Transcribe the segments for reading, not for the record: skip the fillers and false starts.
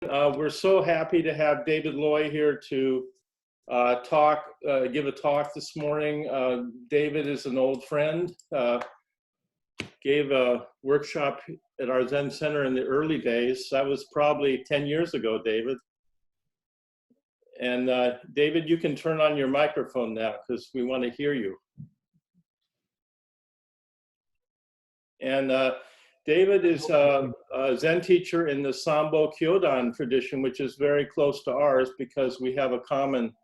We're so happy to have David Loy here to give a talk this morning. David is an old friend, gave a workshop at our Zen Center in the early days. That was probably 10 years ago, David. And David, you can turn on your microphone now because we want to hear you. And David is a Zen teacher in the Sambo Kyodan tradition, which is very close to ours because we have a common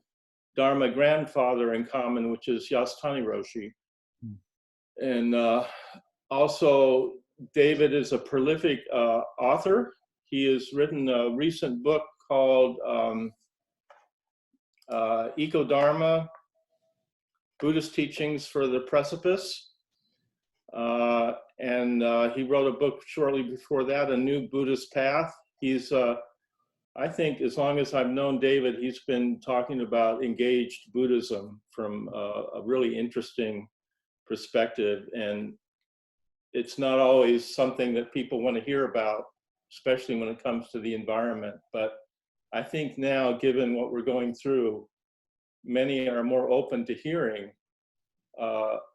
Dharma grandfather in common, which is Yasutani Roshi. And also, David is a prolific author. He has written a recent book called Eco-Dharma, Buddhist Teachings for the Precipice. And he wrote a book shortly before that, A New Buddhist Path. He's, I think, as long as I've known David, he's been talking about engaged Buddhism from a really interesting perspective. And it's not always something that people want to hear about, especially when it comes to the environment. But I think now, given what we're going through, many are more open to hearing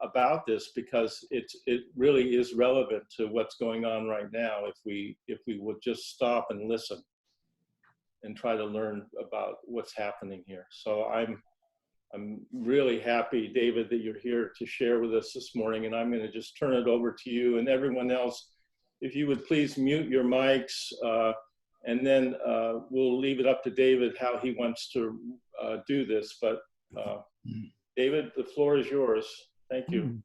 about this because it really is relevant to what's going on right now if we would just stop and listen and try to learn about what's happening here. So I'm really happy, David, that you're here to share with us this morning, and I'm going to just turn it over to you and everyone else. If you would please mute your mics, and then we'll leave it up to David how he wants to do this. But David, the floor is yours. Thank you.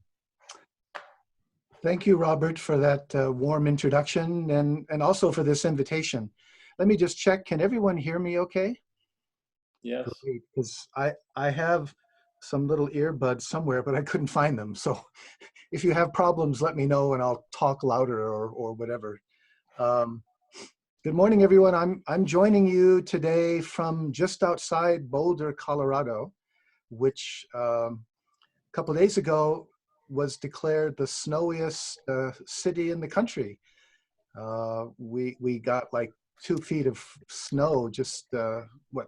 Thank you, Robert, for that warm introduction and also for this invitation. Let me just check. Can everyone hear me okay? Yes. Because I have some little earbuds somewhere, but I couldn't find them. So if you have problems, let me know and I'll talk louder or whatever. Good morning, everyone. I'm joining you today from just outside Boulder, Colorado, which a couple of days ago was declared the snowiest city in the country. We got like 2 feet of snow just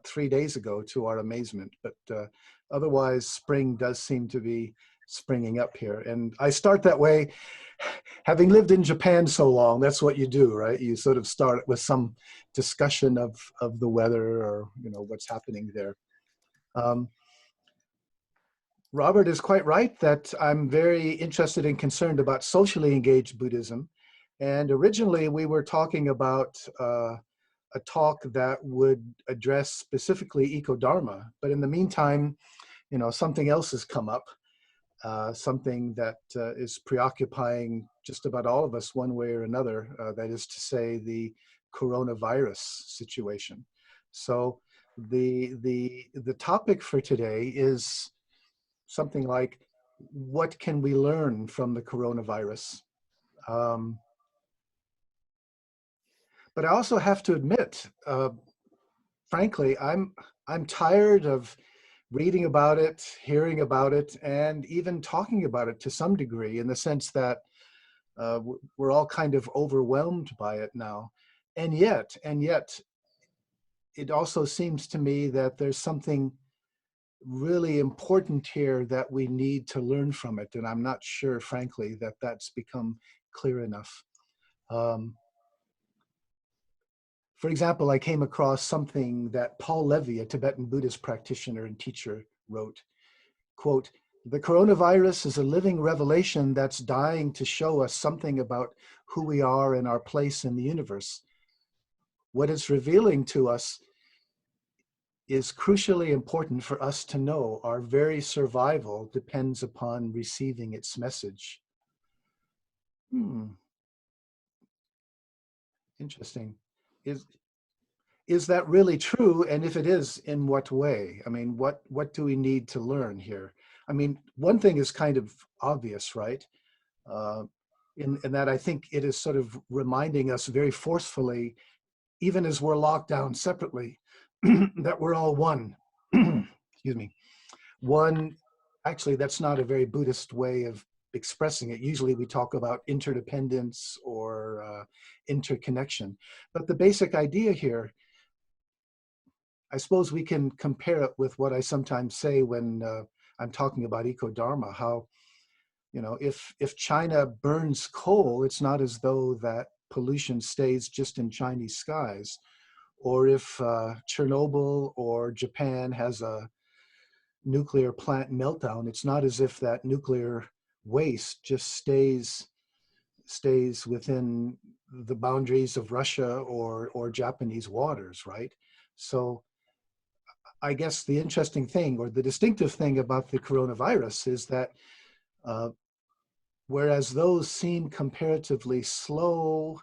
3 days ago, to our amazement. But otherwise, spring does seem to be springing up here. And I start that way, having lived in Japan so long. That's what you do, right? You sort of start with some discussion of the weather or what's happening there. Robert is quite right that I'm very interested and concerned about socially engaged Buddhism. And originally we were talking about a talk that would address specifically eco-dharma. But in the meantime, something else has come up, something that is preoccupying just about all of us one way or another, that is to say the coronavirus situation. So the topic for today is something like, what can we learn from the coronavirus? But I also have to admit, frankly, I'm tired of reading about it, hearing about it, and even talking about it to some degree, in the sense that we're all kind of overwhelmed by it now. And yet, it also seems to me that there's something really important here that we need to learn from it. And I'm not sure, frankly, that that's become clear enough. For example, I came across something that Paul Levy, a Tibetan Buddhist practitioner and teacher, wrote, quote, "The coronavirus is a living revelation that's dying to show us something about who we are and our place in the universe. What it's revealing to us is crucially important for us to know. Our very survival depends upon receiving its message." Interesting. Is that really true? And if it is, in what way? I mean, what do we need to learn here? I mean, one thing is kind of obvious, right? In that I think it is sort of reminding us very forcefully, even as we're locked down separately, that we're all one. Excuse me. One, actually, that's not a very Buddhist way of expressing it. Usually we talk about interdependence or interconnection. But the basic idea here I suppose we can compare it with what I sometimes say when I'm talking about eco-dharma, how, if China burns coal, it's not as though that pollution stays just in Chinese skies. Or if Chernobyl or Japan has a nuclear plant meltdown, it's not as if that nuclear waste just stays within the boundaries of Russia or Japanese waters, right? So I guess the interesting thing or the distinctive thing about the coronavirus is that uh, whereas those seem comparatively slow,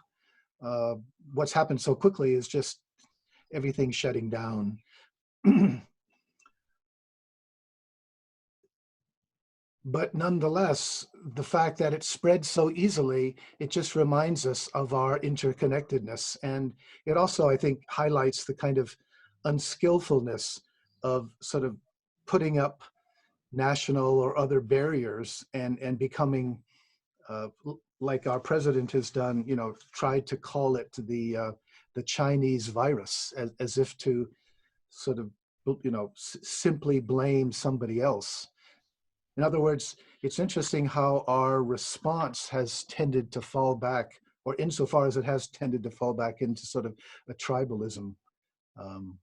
uh, what's happened so quickly is just everything shutting down. But nonetheless, the fact that it spread so easily, it just reminds us of our interconnectedness. And it also, I think, highlights the kind of unskillfulness of sort of putting up national or other barriers and becoming, like our president has done, tried to call it the Chinese virus, as if to sort of, simply blame somebody else. In other words, it's interesting how our response has tended to fall back, or insofar as it has tended to fall back into sort of a tribalism. Um,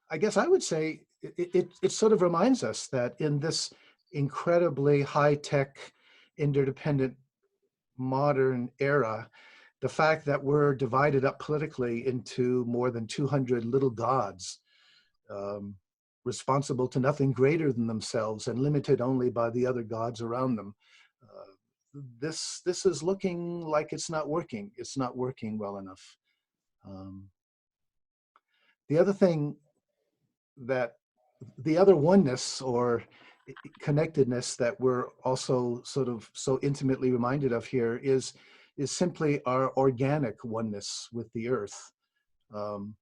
I guess I would say it sort of reminds us that in this incredibly high-tech, interdependent, modern era, the fact that we're divided up politically into more than 200 little gods, um, responsible to nothing greater than themselves and limited only by the other gods around them. This is looking like it's not working. It's not working well enough. Um, the other thing that the other oneness or connectedness that we're also sort of so intimately reminded of here is simply our organic oneness with the earth. Um,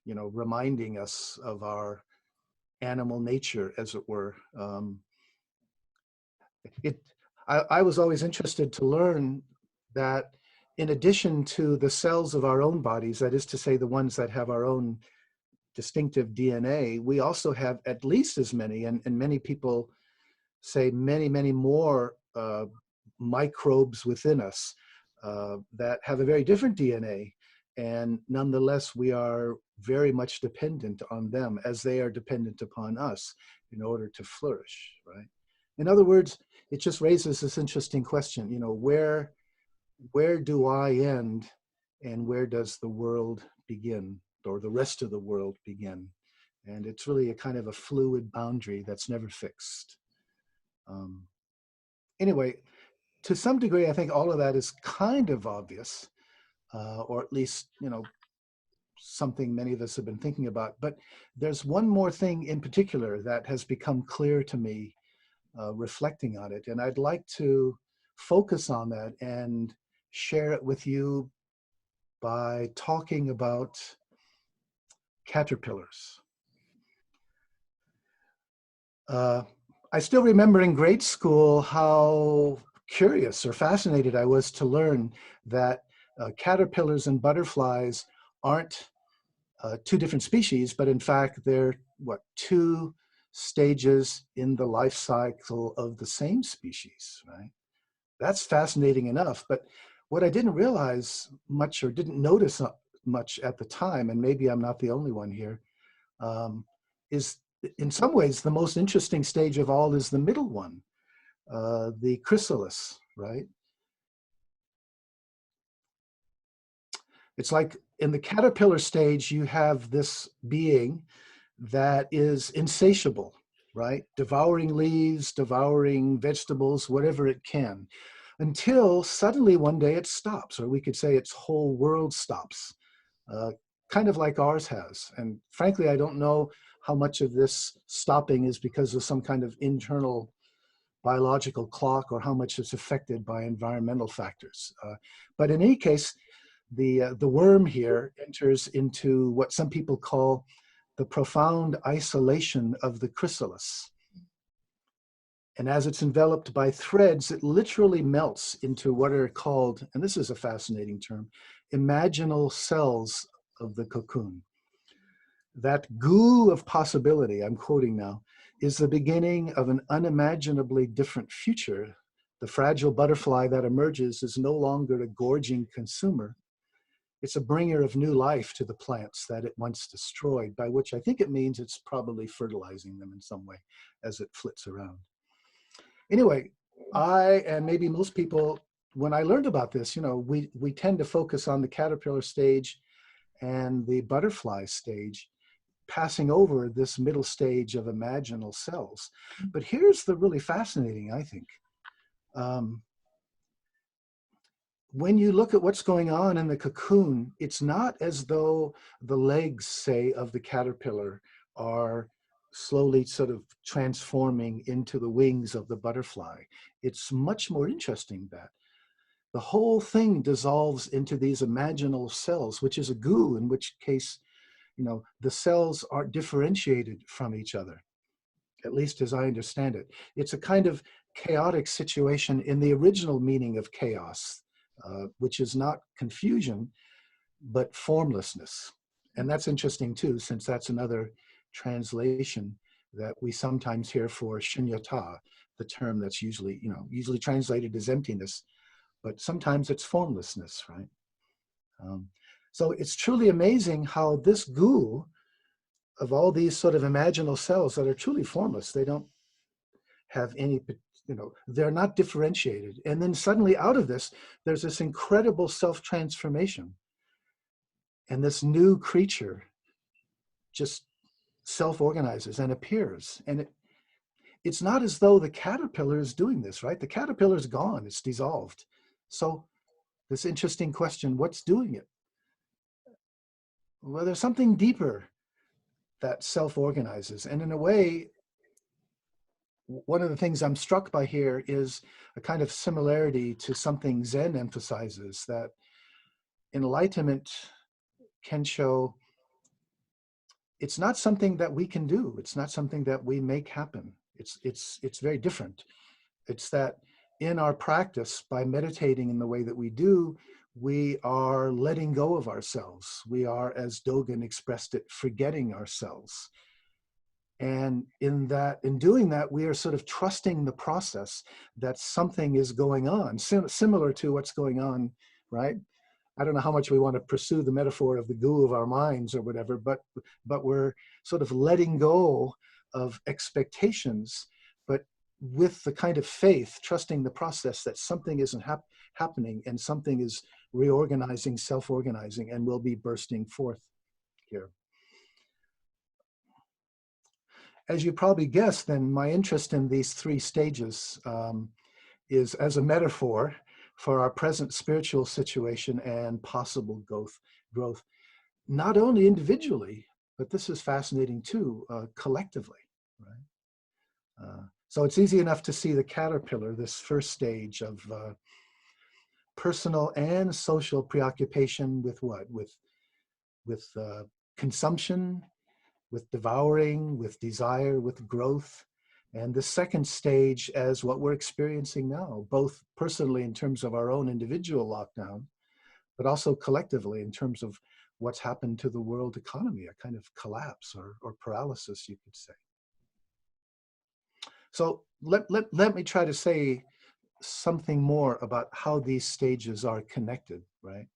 reminding us of our animal nature, as it were. It, I was always interested to learn that in addition to the cells of our own bodies, that is to say, the ones that have our own distinctive DNA, we also have at least as many, and many people say many, many more microbes within us that have a very different DNA. And nonetheless, we are very much dependent on them as they are dependent upon us in order to flourish, right? In other words, it just raises this interesting question, where do I end and where does the world begin, or the rest of the world begin? And it's really a kind of a fluid boundary that's never fixed. Um, anyway, to some degree, I think all of that is kind of obvious, or at least, something many of us have been thinking about. But there's one more thing in particular that has become clear to me reflecting on it. And I'd like to focus on that and share it with you by talking about caterpillars. Uh, I still remember in grade school how curious or fascinated I was to learn that caterpillars and butterflies aren't two different species, but in fact, they're two stages in the life cycle of the same species, right? That's fascinating enough. But what I didn't realize much or didn't notice much at the time, and maybe I'm not the only one here, is in some ways the most interesting stage of all is the middle one, the chrysalis, right? It's like in the caterpillar stage, you have this being that is insatiable, right? Devouring leaves, devouring vegetables, whatever it can, until suddenly one day it stops, or we could say its whole world stops, uh, kind of like ours has. And frankly, I don't know how much of this stopping is because of some kind of internal biological clock or how much it's affected by environmental factors. But in any case, the worm here enters into what some people call the profound isolation of the chrysalis. And as it's enveloped by threads, it literally melts into what are called, and this is a fascinating term, imaginal cells of the cocoon. That goo of possibility, I'm quoting now, is the beginning of an unimaginably different future. The fragile butterfly that emerges is no longer a gorging consumer. It's a bringer of new life to the plants that it once destroyed, by which I think it means it's probably fertilizing them in some way as it flits around. Anyway, I, and maybe most people, when I learned about this, we tend to focus on the caterpillar stage and the butterfly stage, passing over this middle stage of imaginal cells. But here's the really fascinating, I think. When you look at what's going on in the cocoon, it's not as though the legs, say, of the caterpillar are slowly sort of transforming into the wings of the butterfly. It's much more interesting that the whole thing dissolves into these imaginal cells, which is a goo, in which case, the cells are differentiated from each other, at least as I understand it. It's a kind of chaotic situation in the original meaning of chaos, which is not confusion, but formlessness. And that's interesting too, since that's another translation that we sometimes hear for shunyata, the term that's usually translated as emptiness, but sometimes it's formlessness, right? So it's truly amazing how this goo of all these sort of imaginal cells that are truly formless, they don't have any, they're not differentiated. And then suddenly out of this, there's this incredible self-transformation. And this new creature just self-organizes and appears. And it's not as though the caterpillar is doing this, right? The caterpillar is gone, it's dissolved. So this interesting question, what's doing it? Well, there's something deeper that self-organizes. And in a way, one of the things I'm struck by here is a kind of similarity to something Zen emphasizes, that enlightenment can show it's not something that we can do. It's not something that we make happen. It's very different. It's that in our practice, by meditating in the way that we do, we are letting go of ourselves. We are, as Dogen expressed it, forgetting ourselves. And in doing that, we are sort of trusting the process that something is going on, similar to what's going on, right? I don't know how much we want to pursue the metaphor of the goo of our minds or whatever, but we're sort of letting go of expectations, but with the kind of faith, trusting the process that something isn't happening and something is reorganizing, self-organizing, and will be bursting forth here. As you probably guessed, then my interest in these three stages is as a metaphor for our present spiritual situation and possible growth, not only individually, but this is fascinating too, collectively, right? So it's easy enough to see the caterpillar, this first stage of personal and social preoccupation with what? With consumption, with devouring, with desire, with growth. And the second stage as what we're experiencing now, both personally in terms of our own individual lockdown, but also collectively in terms of what's happened to the world economy, a kind of collapse or paralysis, you could say. So let me try to say something more about how these stages are connected, right?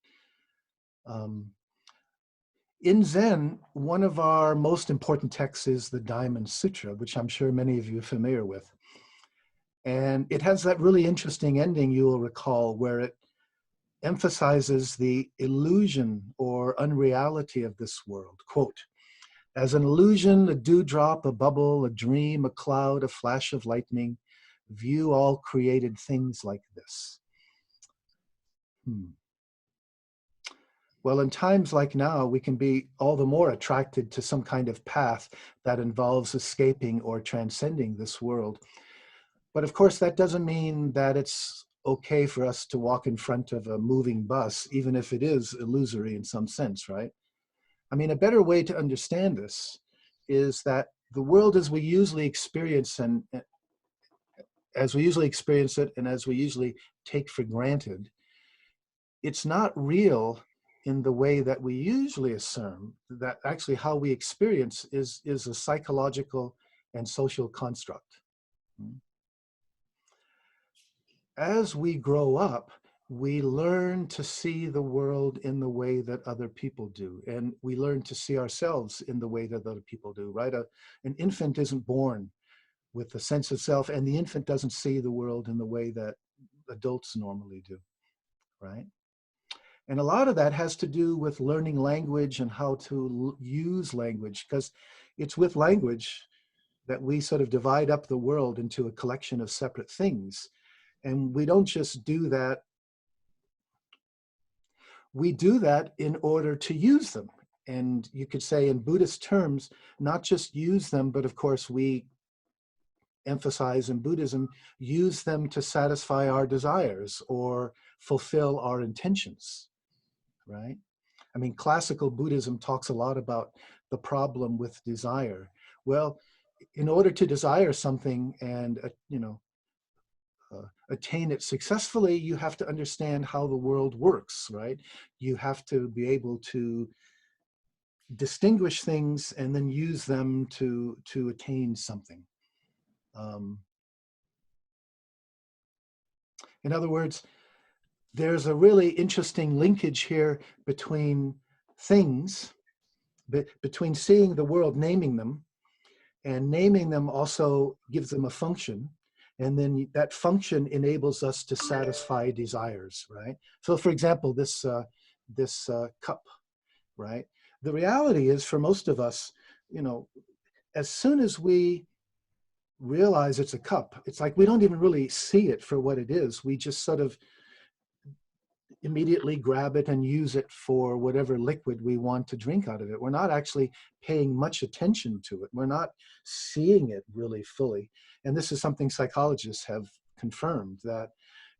In Zen, one of our most important texts is the Diamond Sutra, which I'm sure many of you are familiar with. And it has that really interesting ending, you will recall, where it emphasizes the illusion or unreality of this world. Quote, "As an illusion, a dewdrop, a bubble, a dream, a cloud, a flash of lightning, view all created things like this." Well, in times like now, we can be all the more attracted to some kind of path that involves escaping or transcending this world. But of course, that doesn't mean that it's okay for us to walk in front of a moving bus, even if it is illusory in some sense, right? I mean, a better way to understand this is that the world as we usually experience as we usually experience it and as we usually take for granted, it's not real in the way that we usually assume. That actually how we experience is a psychological and social construct. As we grow up, we learn to see the world in the way that other people do, and we learn to see ourselves in the way that other people do, right? An infant isn't born with a sense of self, and the infant doesn't see the world in the way that adults normally do, right? And a lot of that has to do with learning language and how to use language, because it's with language that we sort of divide up the world into a collection of separate things. And we don't just do that. We do that in order to use them. And you could say in Buddhist terms, not just use them, but of course we emphasize in Buddhism, use them to satisfy our desires or fulfill our intentions, right? I mean, classical Buddhism talks a lot about the problem with desire. Well, in order to desire something and, attain it successfully, you have to understand how the world works, right? You have to be able to distinguish things and then use them to attain something. In other words, there's a really interesting linkage here between things, between seeing the world, naming them, and naming them also gives them a function. And then that function enables us to satisfy desires, right? So for example, this cup, right? The reality is for most of us, as soon as we realize it's a cup, it's like we don't even really see it for what it is. We just sort of immediately grab it and use it for whatever liquid we want to drink out of it. We're not actually paying much attention to it. We're not seeing it really fully. And this is something psychologists have confirmed, that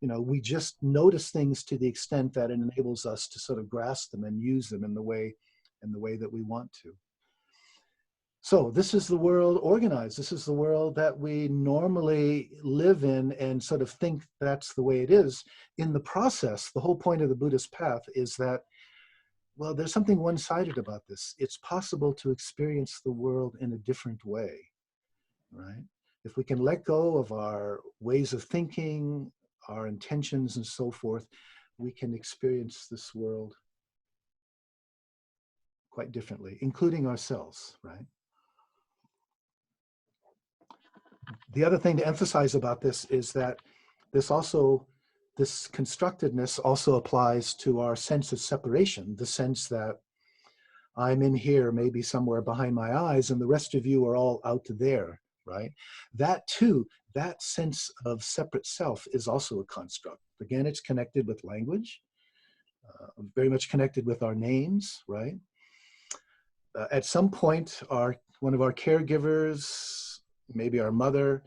we just notice things to the extent that it enables us to sort of grasp them and use them in the way that we want to. So this is the world organized. This is the world that we normally live in and sort of think that's the way it is. In the process, the whole point of the Buddhist path is that, well, there's something one-sided about this. It's possible to experience the world in a different way, right? If we can let go of our ways of thinking, our intentions and so forth, we can experience this world quite differently, including ourselves, right? The other thing to emphasize about this is that this constructedness also applies to our sense of separation, the sense that I'm in here, maybe somewhere behind my eyes, and the rest of you are all out there, right? That too, that sense of separate self is also a construct. Again, it's connected with language, very much connected with our names, right? At some point, one of our caregivers, maybe our mother,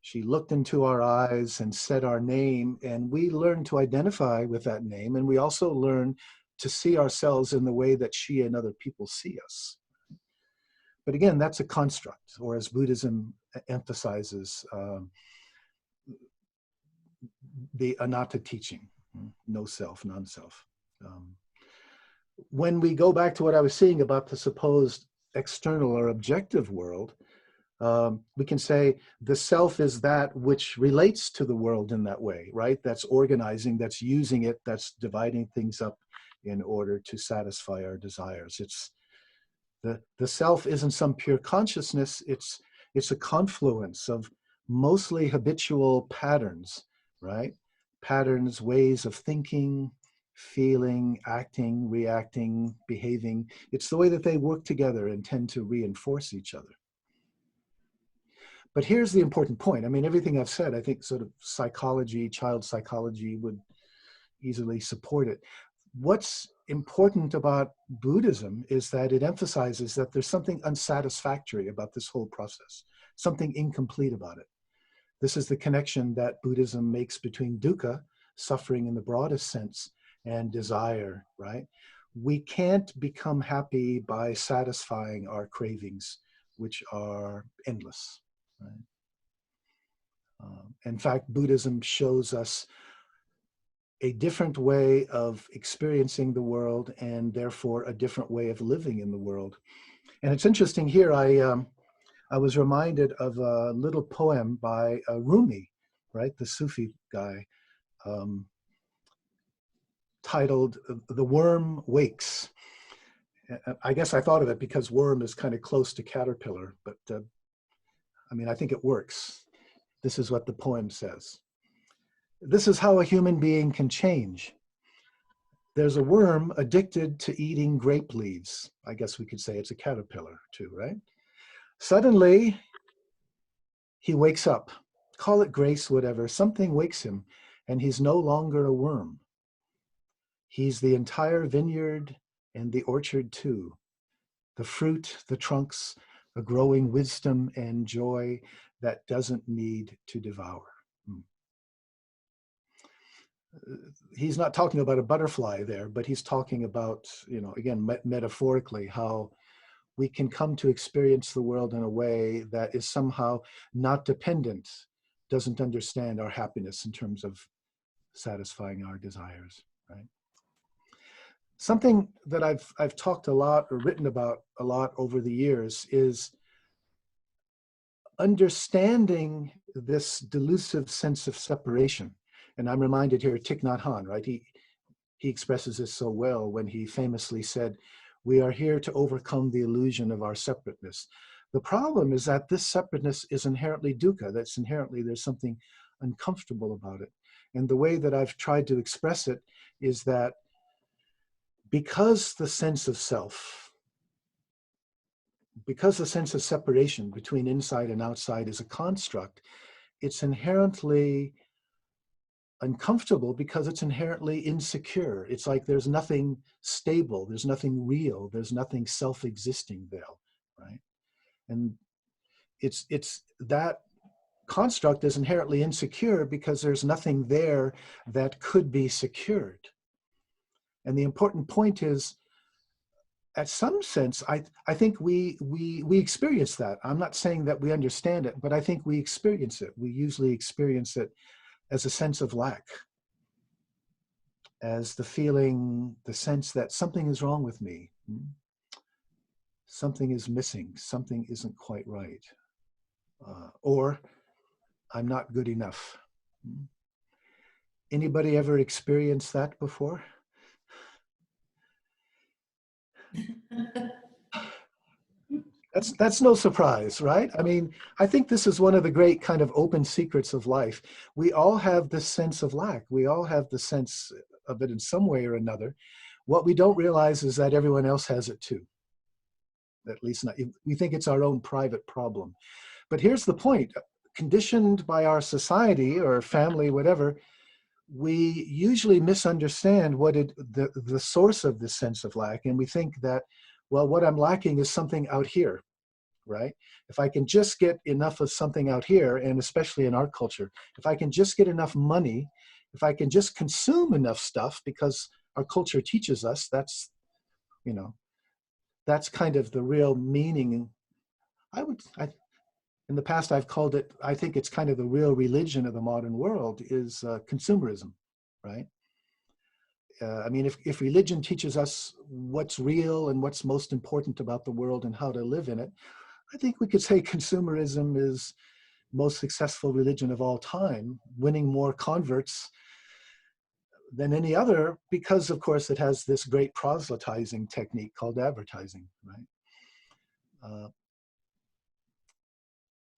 she looked into our eyes and said our name, and we learned to identify with that name, and we also learn to see ourselves in the way that she and other people see us. But again, that's a construct, or as Buddhism emphasizes, the anatta teaching, no self, non-self. When we go back to what I was saying about the supposed external or objective world, we can say the self is that which relates to the world in that way, right? That's organizing, that's using it, that's dividing things up in order to satisfy our desires. It's the self isn't some pure consciousness, it's a confluence of mostly habitual patterns, right? Patterns, ways of thinking, feeling, acting, reacting, behaving. It's the way that they work together and tend to reinforce each other. But here's the important point. I mean, everything I've said, I think sort of psychology, child psychology would easily support it. What's important about Buddhism is that it emphasizes that there's something unsatisfactory about this whole process, something incomplete about it. This is the connection that Buddhism makes between dukkha, suffering in the broadest sense, and desire, right? We can't become happy by satisfying our cravings, which are endless. Right? In fact, Buddhism shows us a different way of experiencing the world and therefore a different way of living in the world. And it's interesting here, I was reminded of a little poem by Rumi, right, the Sufi guy, titled "The Worm Wakes." I guess I thought of it because worm is kind of close to caterpillar, but I mean, I think it works. This is what the poem says. This is how a human being can change. There's a worm addicted to eating grape leaves. I guess we could say it's a caterpillar too, right? Suddenly, he wakes up. Call it grace, whatever. Something wakes him, and he's no longer a worm. He's the entire vineyard and the orchard too. The fruit, the trunks, a growing wisdom and joy that doesn't need to devour. He's not talking about a butterfly there, but he's talking about, again, metaphorically, how we can come to experience the world in a way that is somehow not dependent, doesn't understand our happiness in terms of satisfying our desires, right? Something that I've talked a lot or written about a lot over the years is understanding this delusive sense of separation. And I'm reminded here of Thich Nhat Hanh, right? He expresses this so well when he famously said, "We are here to overcome the illusion of our separateness." The problem is that this separateness is inherently dukkha. That's inherently, there's something uncomfortable about it. And the way that I've tried to express it is that because the sense of self, because the sense of separation between inside and outside is a construct, it's inherently uncomfortable because it's inherently insecure. It's like there's nothing stable, there's nothing real, there's nothing self-existing there, right? And it's that construct is inherently insecure because there's nothing there that could be secured. And the important point is, at some sense, I think we experience that. I'm not saying that we understand it, but I think we experience it. We usually experience it as a sense of lack, as the feeling, the sense that something is wrong with me. Something is missing, something isn't quite right. Or I'm not good enough. Anybody ever experienced that before? That's no surprise, right? I mean, I think this is one of the great kind of open secrets of life. We all have this sense of lack. We all have the sense of it in some way or another. What we don't realize is that everyone else has it too. At least not, we think it's our own private problem. But here's the point. Conditioned by our society or family, whatever, we usually misunderstand what the source of this sense of lack. And we think that, well, what I'm lacking is something out here, right? If I can just get enough of something out here, and especially in our culture, if I can just get enough money, if I can just consume enough stuff, because our culture teaches us that's kind of the real meaning. In the past, I've called it, I think it's kind of the real religion of the modern world is consumerism, right? I mean, if religion teaches us what's real and what's most important about the world and how to live in it, I think we could say consumerism is most successful religion of all time, winning more converts than any other, because of course it has this great proselytizing technique called advertising, right?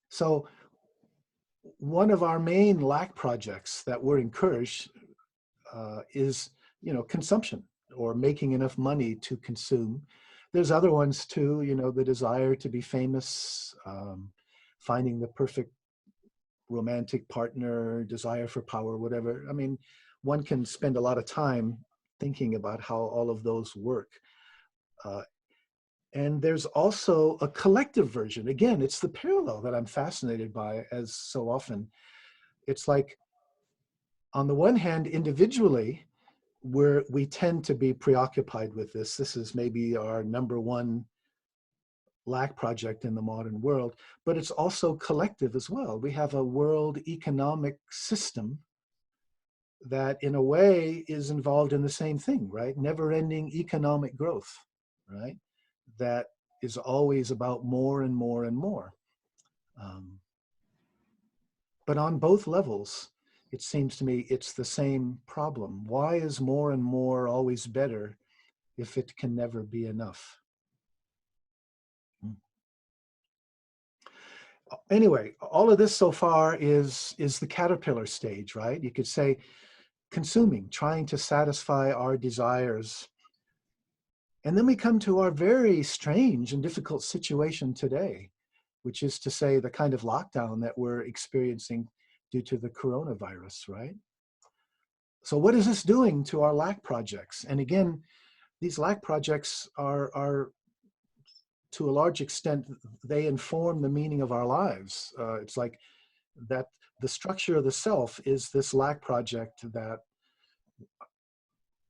So one of our main lack projects that we're encouraged is, consumption, or making enough money to consume. There's other ones too, the desire to be famous, finding the perfect romantic partner, desire for power, whatever. I mean, one can spend a lot of time thinking about how all of those work. And there's also a collective version. Again, it's the parallel that I'm fascinated by, as so often. It's like, on the one hand, individually, we tend to be preoccupied with this. This is maybe our number one lack project in the modern world, but it's also collective as well. We have a world economic system that in a way is involved in the same thing, right? Never-ending economic growth, right? That is always about more and more and more. But on both levels, it seems to me it's the same problem. Why is more and more always better if it can never be enough? Anyway, all of this so far is the caterpillar stage, right? You could say consuming, trying to satisfy our desires. And then we come to our very strange and difficult situation today, which is to say the kind of lockdown that we're experiencing due to the coronavirus, right? So what is this doing to our lack projects? And again, these lack projects are to a large extent, they inform the meaning of our lives. It's like that the structure of the self is this lack project, that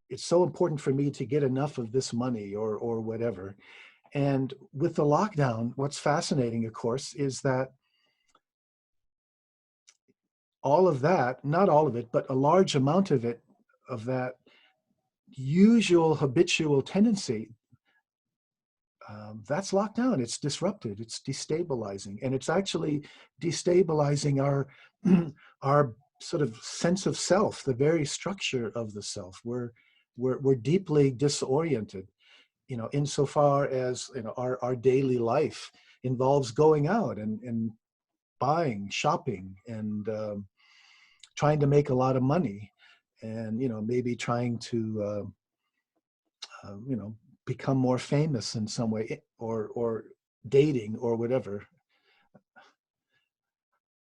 it's so important for me to get enough of this money or whatever. And with the lockdown, what's fascinating, of course, is that all of that, not all of it, but a large amount of it, of that usual habitual tendency, that's locked down. It's disrupted. It's destabilizing, and it's actually destabilizing our our sort of sense of self, the very structure of the self. We're deeply disoriented, you know, insofar as, you know, our daily life involves going out and buying, shopping, and trying to make a lot of money, and, you know, maybe trying to you know, become more famous in some way, or dating or whatever.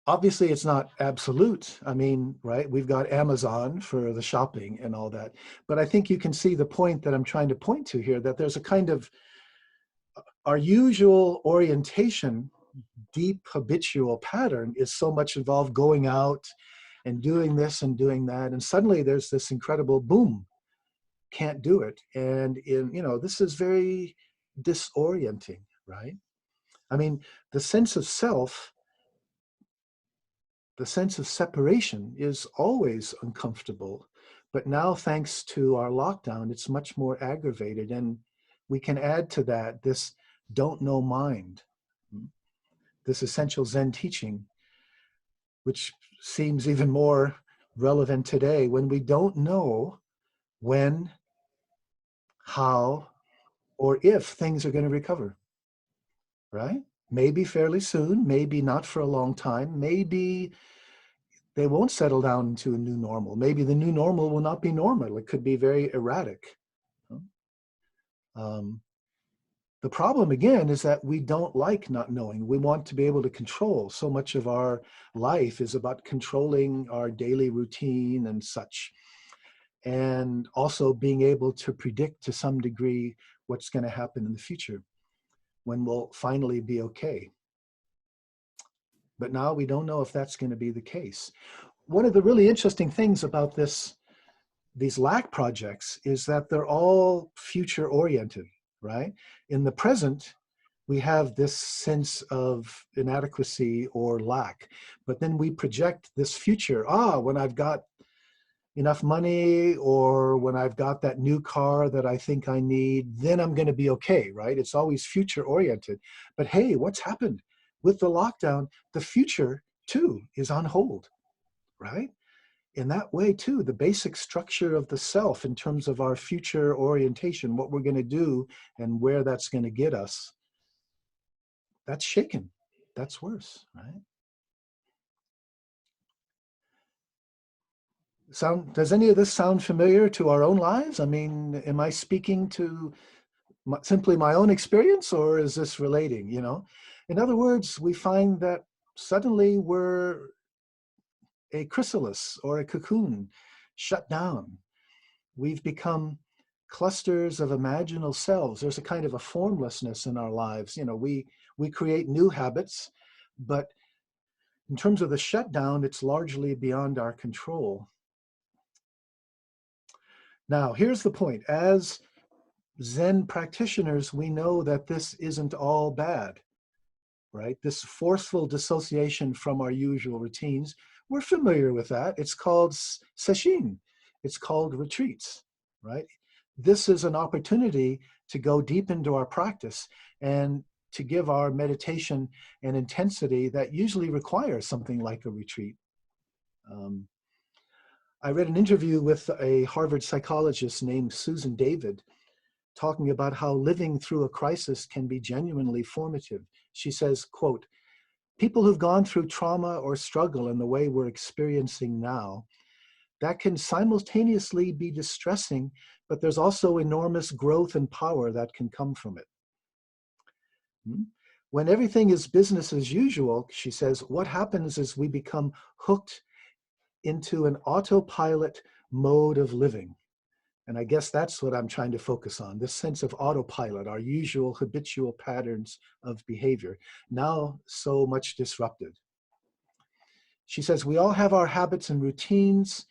Obviously, it's not absolute. I mean, right, we've got Amazon for the shopping and all that. But I think you can see the point that I'm trying to point to here, that there's a kind of our usual orientation, deep habitual pattern is so much involved going out and doing this and doing that. And suddenly there's this incredible boom. Can't do it. And in, you know, this is very disorienting, right? I mean, the sense of self, the sense of separation is always uncomfortable, but now thanks to our lockdown, it's much more aggravated. And we can add to that this don't know mind, this essential Zen teaching, which seems even more relevant today when we don't know when, how, or if things are going to recover, right? Maybe fairly soon, maybe not for a long time, maybe they won't settle down into a new normal. Maybe the new normal will not be normal. It could be very erratic. The problem, again, is that we don't like not knowing. We want to be able to control. So much of our life is about controlling our daily routine and such. And also being able to predict to some degree what's going to happen in the future, when we'll finally be okay. But now we don't know if that's going to be the case. One of the really interesting things about these lack projects is that they're all future oriented, right? In the present, we have this sense of inadequacy or lack, but then we project this future. When I've got enough money, or when I've got that new car that I think I need, then I'm going to be okay, right? It's always future oriented. But hey, what's happened? With the lockdown, the future too is on hold, right? In that way too, the basic structure of the self in terms of our future orientation, what we're going to do and where that's going to get us, that's shaken. That's worse, right? Does any of this sound familiar to our own lives? I mean, am I speaking to simply my own experience, or is this relating, you know? In other words, we find that suddenly we're a chrysalis or a cocoon shut down. We've become clusters of imaginal selves. There's a kind of a formlessness in our lives. You know, we create new habits, but in terms of the shutdown, it's largely beyond our control. Now, here's the point. As Zen practitioners, we know that this isn't all bad, right? This forceful dissociation from our usual routines, we're familiar with that. It's called sesshin. It's called retreats, right? This is an opportunity to go deep into our practice and to give our meditation an intensity that usually requires something like a retreat. I read an interview with a Harvard psychologist named Susan David talking about how living through a crisis can be genuinely formative. She says, quote, "People who've gone through trauma or struggle in the way we're experiencing now, that can simultaneously be distressing, but there's also enormous growth and power that can come from it. When everything is business as usual," she says, "what happens is we become hooked into an autopilot mode of living." And I guess that's what I'm trying to focus on, this sense of autopilot, our usual habitual patterns of behavior, now so much disrupted. She says, we all have our habits and routines,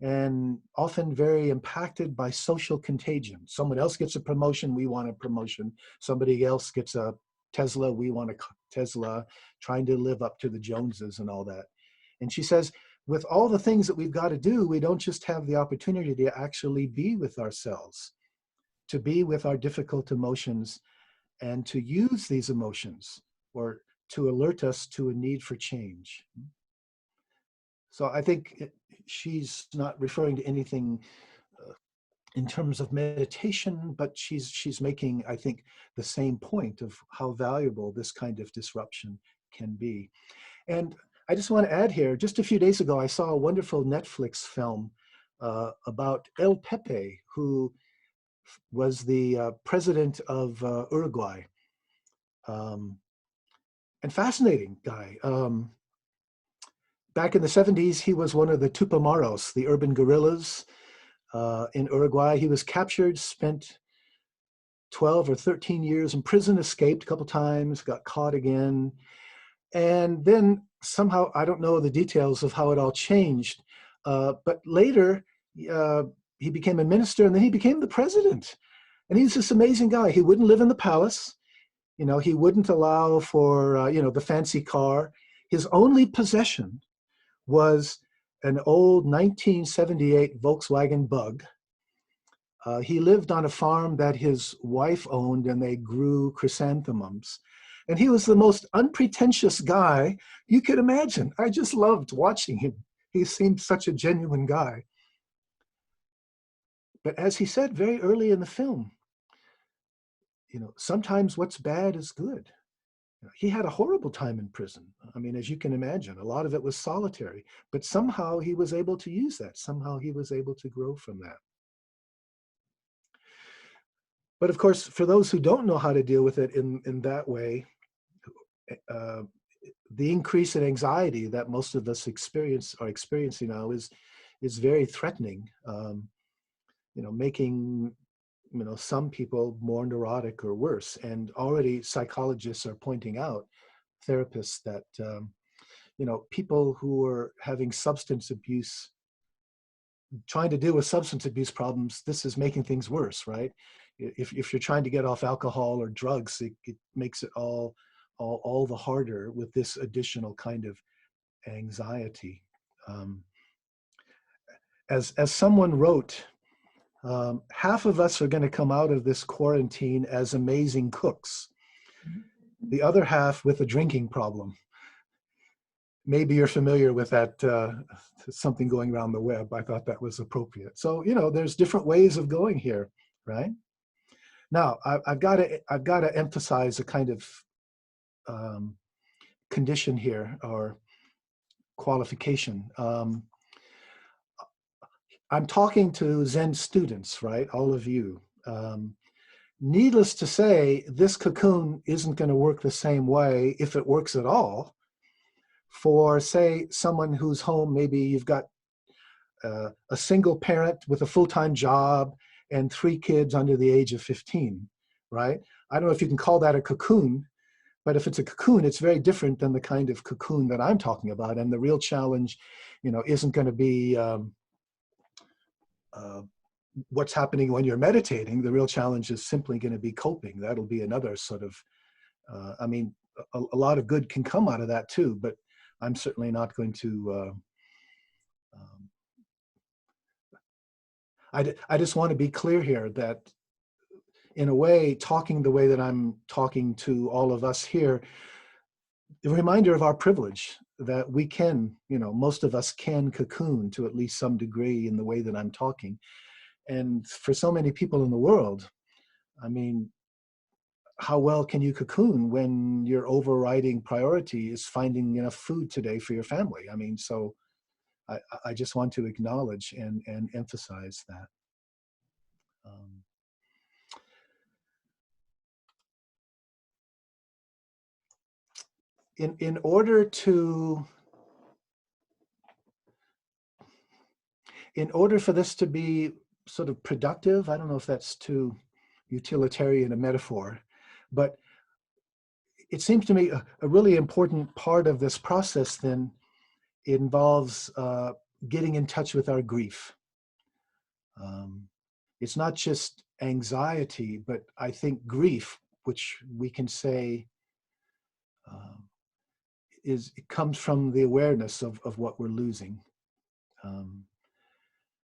and often very impacted by social contagion. Someone else gets a promotion, we want a promotion. Somebody else gets a Tesla, we want a Tesla, trying to live up to the Joneses and all that. And she says, with all the things that we've got to do, we don't just have the opportunity to actually be with ourselves, to be with our difficult emotions, and to use these emotions or to alert us to a need for change. So I think she's not referring to anything in terms of meditation, but she's making, I think, the same point of how valuable this kind of disruption can be. And I just want to add here, just a few days ago, I saw a wonderful Netflix film about El Pepe, who was the president of Uruguay. And fascinating guy. Back in the 70s, he was one of the Tupamaros, the urban guerrillas in Uruguay. He was captured, spent 12 or 13 years in prison, escaped a couple times, got caught again. And then somehow, I don't know the details of how it all changed, but later he became a minister, and then he became the president. And he's this amazing guy. He wouldn't live in the palace. You know, he wouldn't allow for, the fancy car. His only possession was an old 1978 Volkswagen Bug. He lived on a farm that his wife owned, and they grew chrysanthemums. And he was the most unpretentious guy you could imagine. I just loved watching him. He seemed such a genuine guy. But as he said very early in the film, sometimes what's bad is good. He had a horrible time in prison. I mean, as you can imagine, a lot of it was solitary, but somehow he was able to use that. Somehow he was able to grow from that. But of course, for those who don't know how to deal with it in that way, the increase in anxiety that most of us are experiencing now is very threatening. Making some people more neurotic or worse. And already psychologists are pointing out, therapists, that people who are having substance abuse, trying to deal with substance abuse problems, this is making things worse, right? If you're trying to get off alcohol or drugs, it makes it all the harder with this additional kind of anxiety. As someone wrote, half of us are going to come out of this quarantine as amazing cooks. The other half with a drinking problem. Maybe you're familiar with that, something going around the web. I thought that was appropriate. So, there's different ways of going here, right? Now, I've got to emphasize a kind of condition here, or qualification. I'm talking to Zen students, right? All of you. Needless to say, this cocoon isn't going to work the same way, if it works at all, for, say, someone who's home. Maybe you've got a single parent with a full-time job and 3 kids under the age of 15, right? I don't know if you can call that a cocoon, but if it's a cocoon, it's very different than the kind of cocoon that I'm talking about. And the real challenge, isn't going to be what's happening when you're meditating. The real challenge is simply going to be coping. That'll be another sort of, I mean, a lot of good can come out of that too, but I'm certainly not going to, I just want to be clear here that in a way, talking the way that I'm talking to all of us here, a reminder of our privilege that we can, you know, most of us can cocoon to at least some degree in the way that I'm talking. And for so many people in the world, I mean, how well can you cocoon when your overriding priority is finding enough food today for your family? I mean, so I just want to acknowledge and emphasize that. In order for this to be sort of productive, I don't know if that's too utilitarian a metaphor, but it seems to me a really important part of this process then involves getting in touch with our grief. It's not just anxiety, but I think grief, which we can say it comes from the awareness of what we're losing.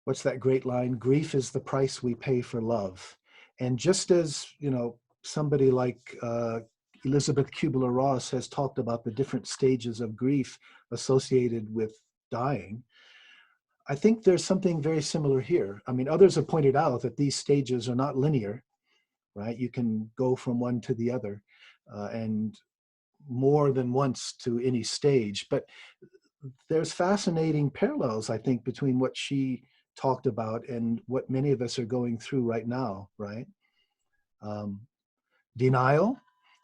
What's that great line? Grief is the price we pay for love. And just as, you know, somebody like Elizabeth Kubler-Ross has talked about the different stages of grief associated with dying, I think there's something very similar here. I mean, others have pointed out that these stages are not linear, right? You can go from one to the other and more than once to any stage. But there's fascinating parallels, I think, between what she talked about and what many of us are going through right now, right? Denial,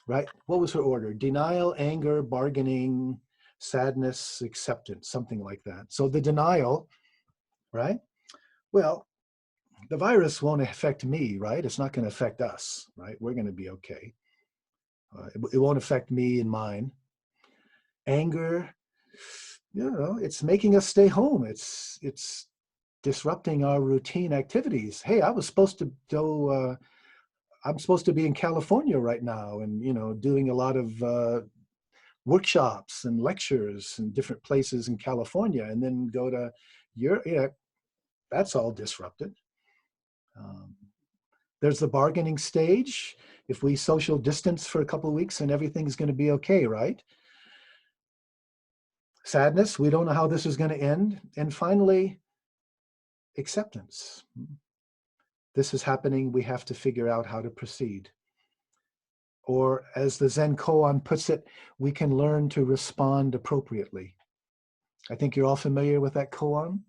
right? What was her order? Denial, anger, bargaining, sadness, acceptance, something like that. So the denial, right? Well, the virus won't affect me, right? It's not going to affect us, right? We're going to be okay. It won't affect me and mine. Anger, you know, it's making us stay home. It's disrupting our routine activities. Hey, I was supposed to go, I'm supposed to be in California right now and, you know, doing a lot of workshops and lectures in different places in California and then go to Europe. Yeah, that's all disrupted. There's the bargaining stage. If we social distance for a couple of weeks and everything's going to be okay, right? Sadness, we don't know how this is going to end. And finally, acceptance. This is happening. We have to figure out how to proceed. Or as the Zen koan puts it, we can learn to respond appropriately. I think you're all familiar with that koan.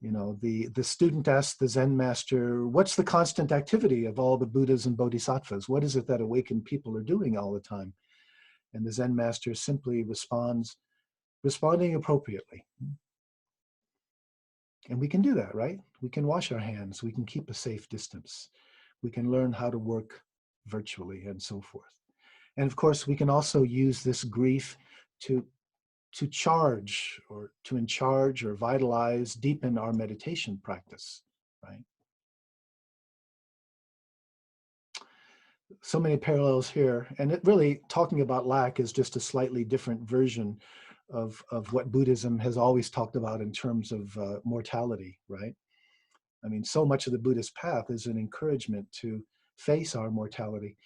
You know, the student asks the Zen master, what's the constant activity of all the Buddhas and Bodhisattvas? What is it that awakened people are doing all the time? And the Zen master simply responds, responding appropriately. And we can do that, right? We can wash our hands. We can keep a safe distance. We can learn how to work virtually and so forth. And of course, we can also use this grief to charge or to encharge or vitalize, deepen our meditation practice, right? So many parallels here. And it really, talking about lack is just a slightly different version of what Buddhism has always talked about in terms of mortality, right? I mean, so much of the Buddhist path is an encouragement to face our mortality.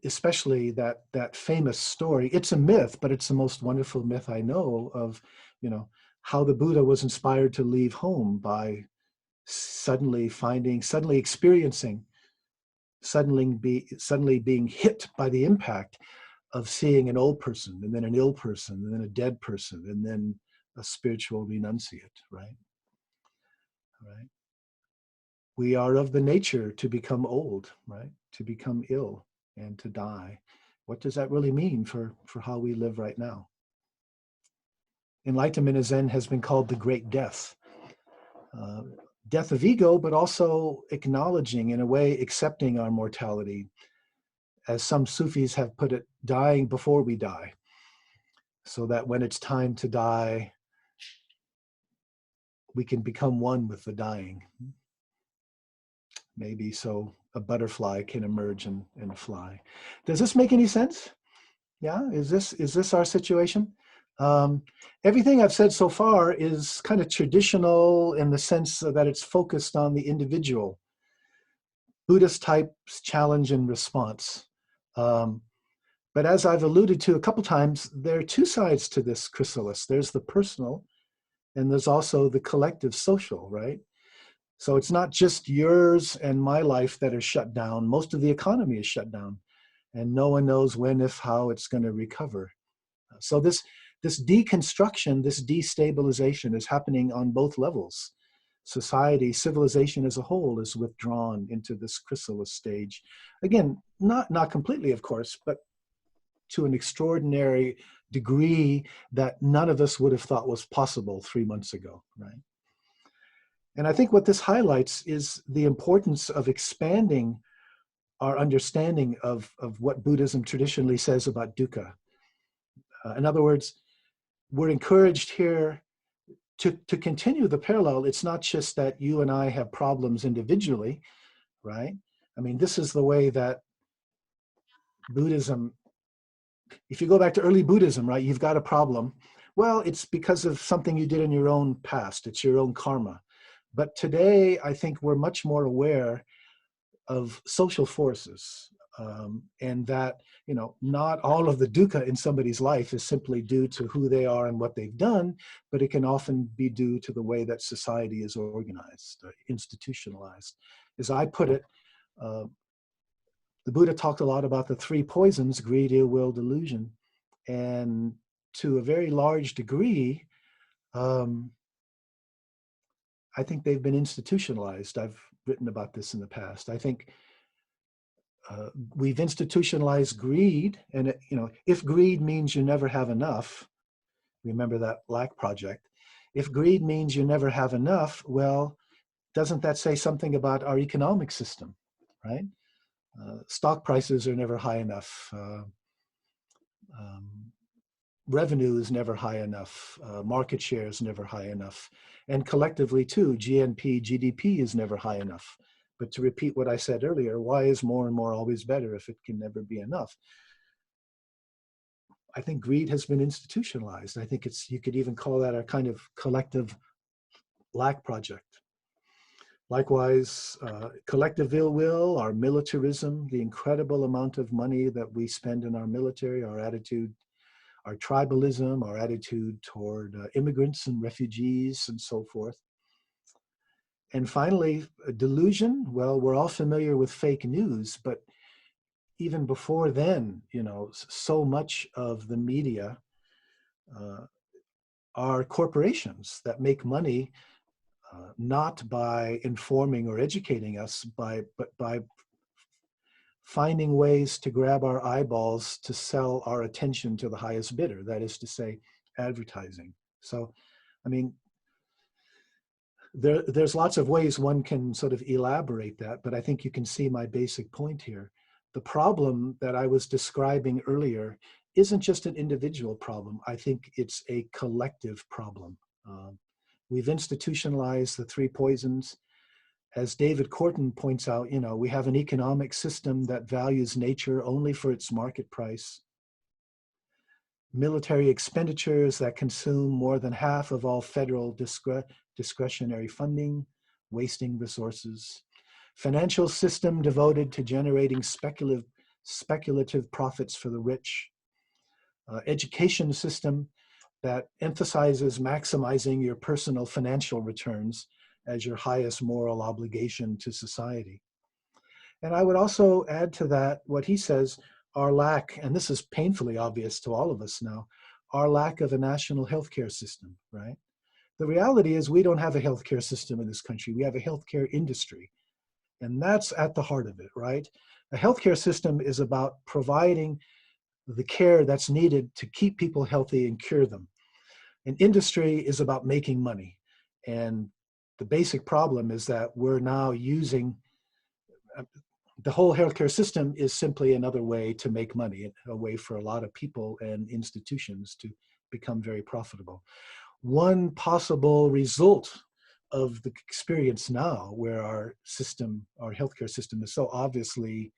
Especially that famous story. It's a myth, but it's the most wonderful myth I know of, you know, how the Buddha was inspired to leave home by suddenly experiencing, suddenly being hit by the impact of seeing an old person and then an ill person and then a dead person and then a spiritual renunciate, right? Right. We are of the nature to become old, right? To become ill and to die. What does that really mean for how we live right now? Enlightenment in Zen has been called the great death. Death of ego, but also acknowledging, in a way, accepting our mortality. As some Sufis have put it, dying before we die. So that when it's time to die, we can become one with the dying. Maybe so a butterfly can emerge and fly. Does this make any sense? Yeah, is this our situation? Everything I've said so far is kind of traditional in the sense that it's focused on the individual. Buddhist types challenge and response. But as I've alluded to a couple times, there are two sides to this chrysalis. There's the personal, and there's also the collective social, right? So it's not just yours and my life that are shut down. Most of the economy is shut down, and no one knows when, if, how it's going to recover. So this deconstruction, this destabilization is happening on both levels. Society, civilization as a whole is withdrawn into this chrysalis stage. Again, not completely, of course, but to an extraordinary degree that none of us would have thought was possible 3 months ago, right? And I think what this highlights is the importance of expanding our understanding of what Buddhism traditionally says about dukkha. In other words, we're encouraged here to continue the parallel. It's not just that you and I have problems individually, right? I mean, this is the way that Buddhism, if you go back to early Buddhism, right, you've got a problem. Well, it's because of something you did in your own past. It's your own karma. But today, I think we're much more aware of social forces, and that, you know, not all of the dukkha in somebody's life is simply due to who they are and what they've done, but it can often be due to the way that society is organized, institutionalized. As I put it, the Buddha talked a lot about the three poisons: greed, ill will, delusion. And to a very large degree, I think they've been institutionalized. I've written about this in the past. I think we've institutionalized greed, and if greed means you never have enough, remember that lack project. If greed means you never have enough, well, doesn't that say something about our economic system, right? Stock prices are never high enough. Revenue is never high enough. Market share is never high enough. And collectively too, GDP is never high enough. But to repeat what I said earlier, why is more and more always better if it can never be enough? I think greed has been institutionalized. I think you could even call that a kind of collective lack project. Likewise, collective ill will, our militarism, the incredible amount of money that we spend in our military, our attitude, our tribalism, our attitude toward immigrants and refugees and so forth. And finally, delusion. Well, we're all familiar with fake news, but even before then, so much of the media are corporations that make money not by informing or educating us, but by finding ways to grab our eyeballs to sell our attention to the highest bidder, that is to say, advertising. So, I mean, there's lots of ways one can sort of elaborate that, but I think you can see my basic point here. The problem that I was describing earlier isn't just an individual problem. I think it's a collective problem. We've institutionalized the three poisons. As David Corton points out, we have an economic system that values nature only for its market price. Military expenditures that consume more than half of all federal discretionary funding, wasting resources. Financial system devoted to generating speculative profits for the rich. Education system that emphasizes maximizing your personal financial returns as your highest moral obligation to society. And I would also add to that what he says, our lack, and this is painfully obvious to all of us now, our lack of a national healthcare system, right? The reality is we don't have a healthcare system in this country. We have a healthcare industry. And that's at the heart of it, right? A healthcare system is about providing the care that's needed to keep people healthy and cure them. An industry is about making money. And the basic problem is that we're now using, the whole healthcare system is simply another way to make money, a way for a lot of people and institutions to become very profitable. One possible result of the experience now, where our system, our healthcare system, is so obviously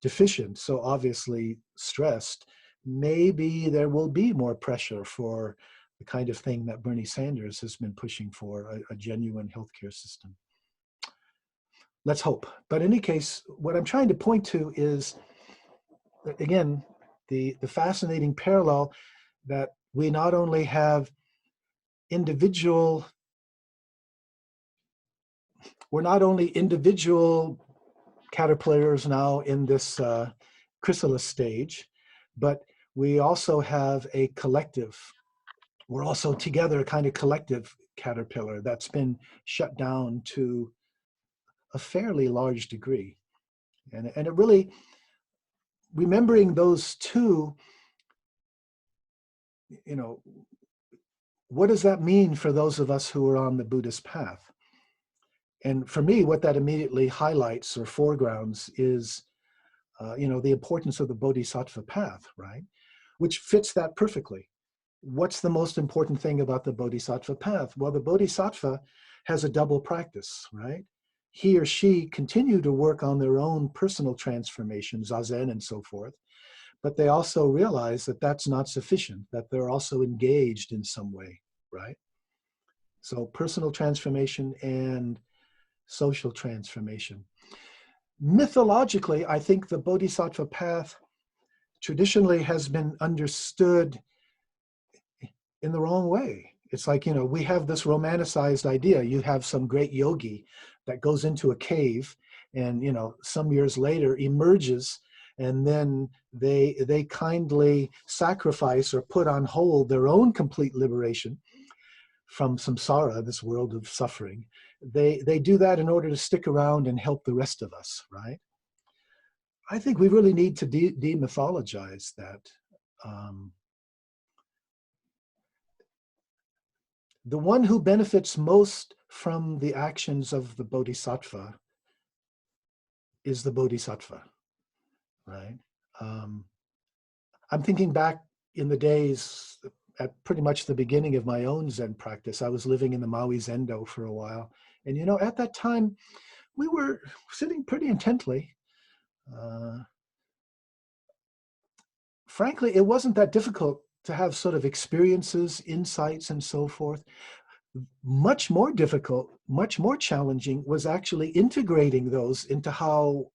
deficient, so obviously stressed, maybe there will be more pressure for the kind of thing that Bernie Sanders has been pushing for, a genuine healthcare system. Let's hope. But in any case, what I'm trying to point to is, again, the fascinating parallel that we not only have individual, we're not only individual caterpillars now in this chrysalis stage, but we also have a collective. We're also together a kind of collective caterpillar that's been shut down to a fairly large degree. And it really, remembering those two, you know, what does that mean for those of us who are on the Buddhist path? And for me, what that immediately highlights or foregrounds is, you know, the importance of the Bodhisattva path, right? Which fits that perfectly. What's the most important thing about the Bodhisattva path? Well, the Bodhisattva has a double practice, right? He or she continue to work on their own personal transformation, zazen and so forth, but they also realize that that's not sufficient, that they're also engaged in some way, right? So personal transformation and social transformation. Mythologically, I think the Bodhisattva path traditionally has been understood in the wrong way. It's like, you know, we have this romanticized idea. You have some great yogi that goes into a cave and, you know, some years later emerges, and then they kindly sacrifice or put on hold their own complete liberation from samsara, this world of suffering. They do that in order to stick around and help the rest of us, right? I think we really need to demythologize that. The one who benefits most from the actions of the Bodhisattva is the Bodhisattva, right? I'm thinking back in the days at pretty much the beginning of my own Zen practice. I was living in the Maui Zendo for a while. And, you know, at that time, we were sitting pretty intently. Frankly, it wasn't that difficult to have sort of experiences, insights, and so forth. Much more difficult, much more challenging was actually integrating those into how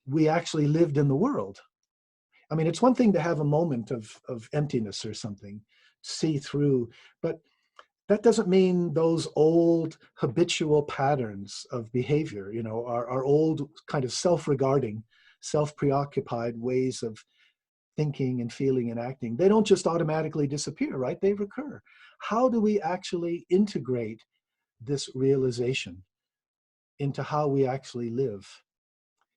we actually lived in the world. I mean, it's one thing to have a moment of emptiness or something, see through, but that doesn't mean those old habitual patterns of behavior, you know, our old kind of self-regarding, self-preoccupied ways of thinking and feeling and acting. They don't just automatically disappear, right? They recur. How do we actually integrate this realization into how we actually live?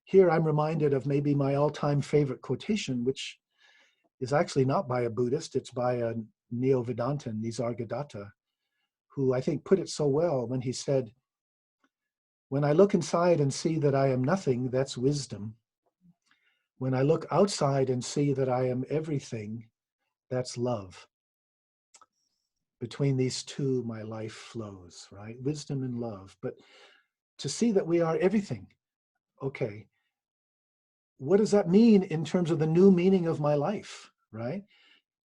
Here I'm reminded of maybe my all-time favorite quotation, which is actually not by a Buddhist, it's by a Neo-Vedantin, Nisargadatta, who I think put it so well when he said, "When I look inside and see that I am nothing, that's wisdom. When I look outside and see that I am everything, that's love. Between these two, my life flows," right? Wisdom and love. But to see that we are everything, okay, what does that mean in terms of the new meaning of my life, right?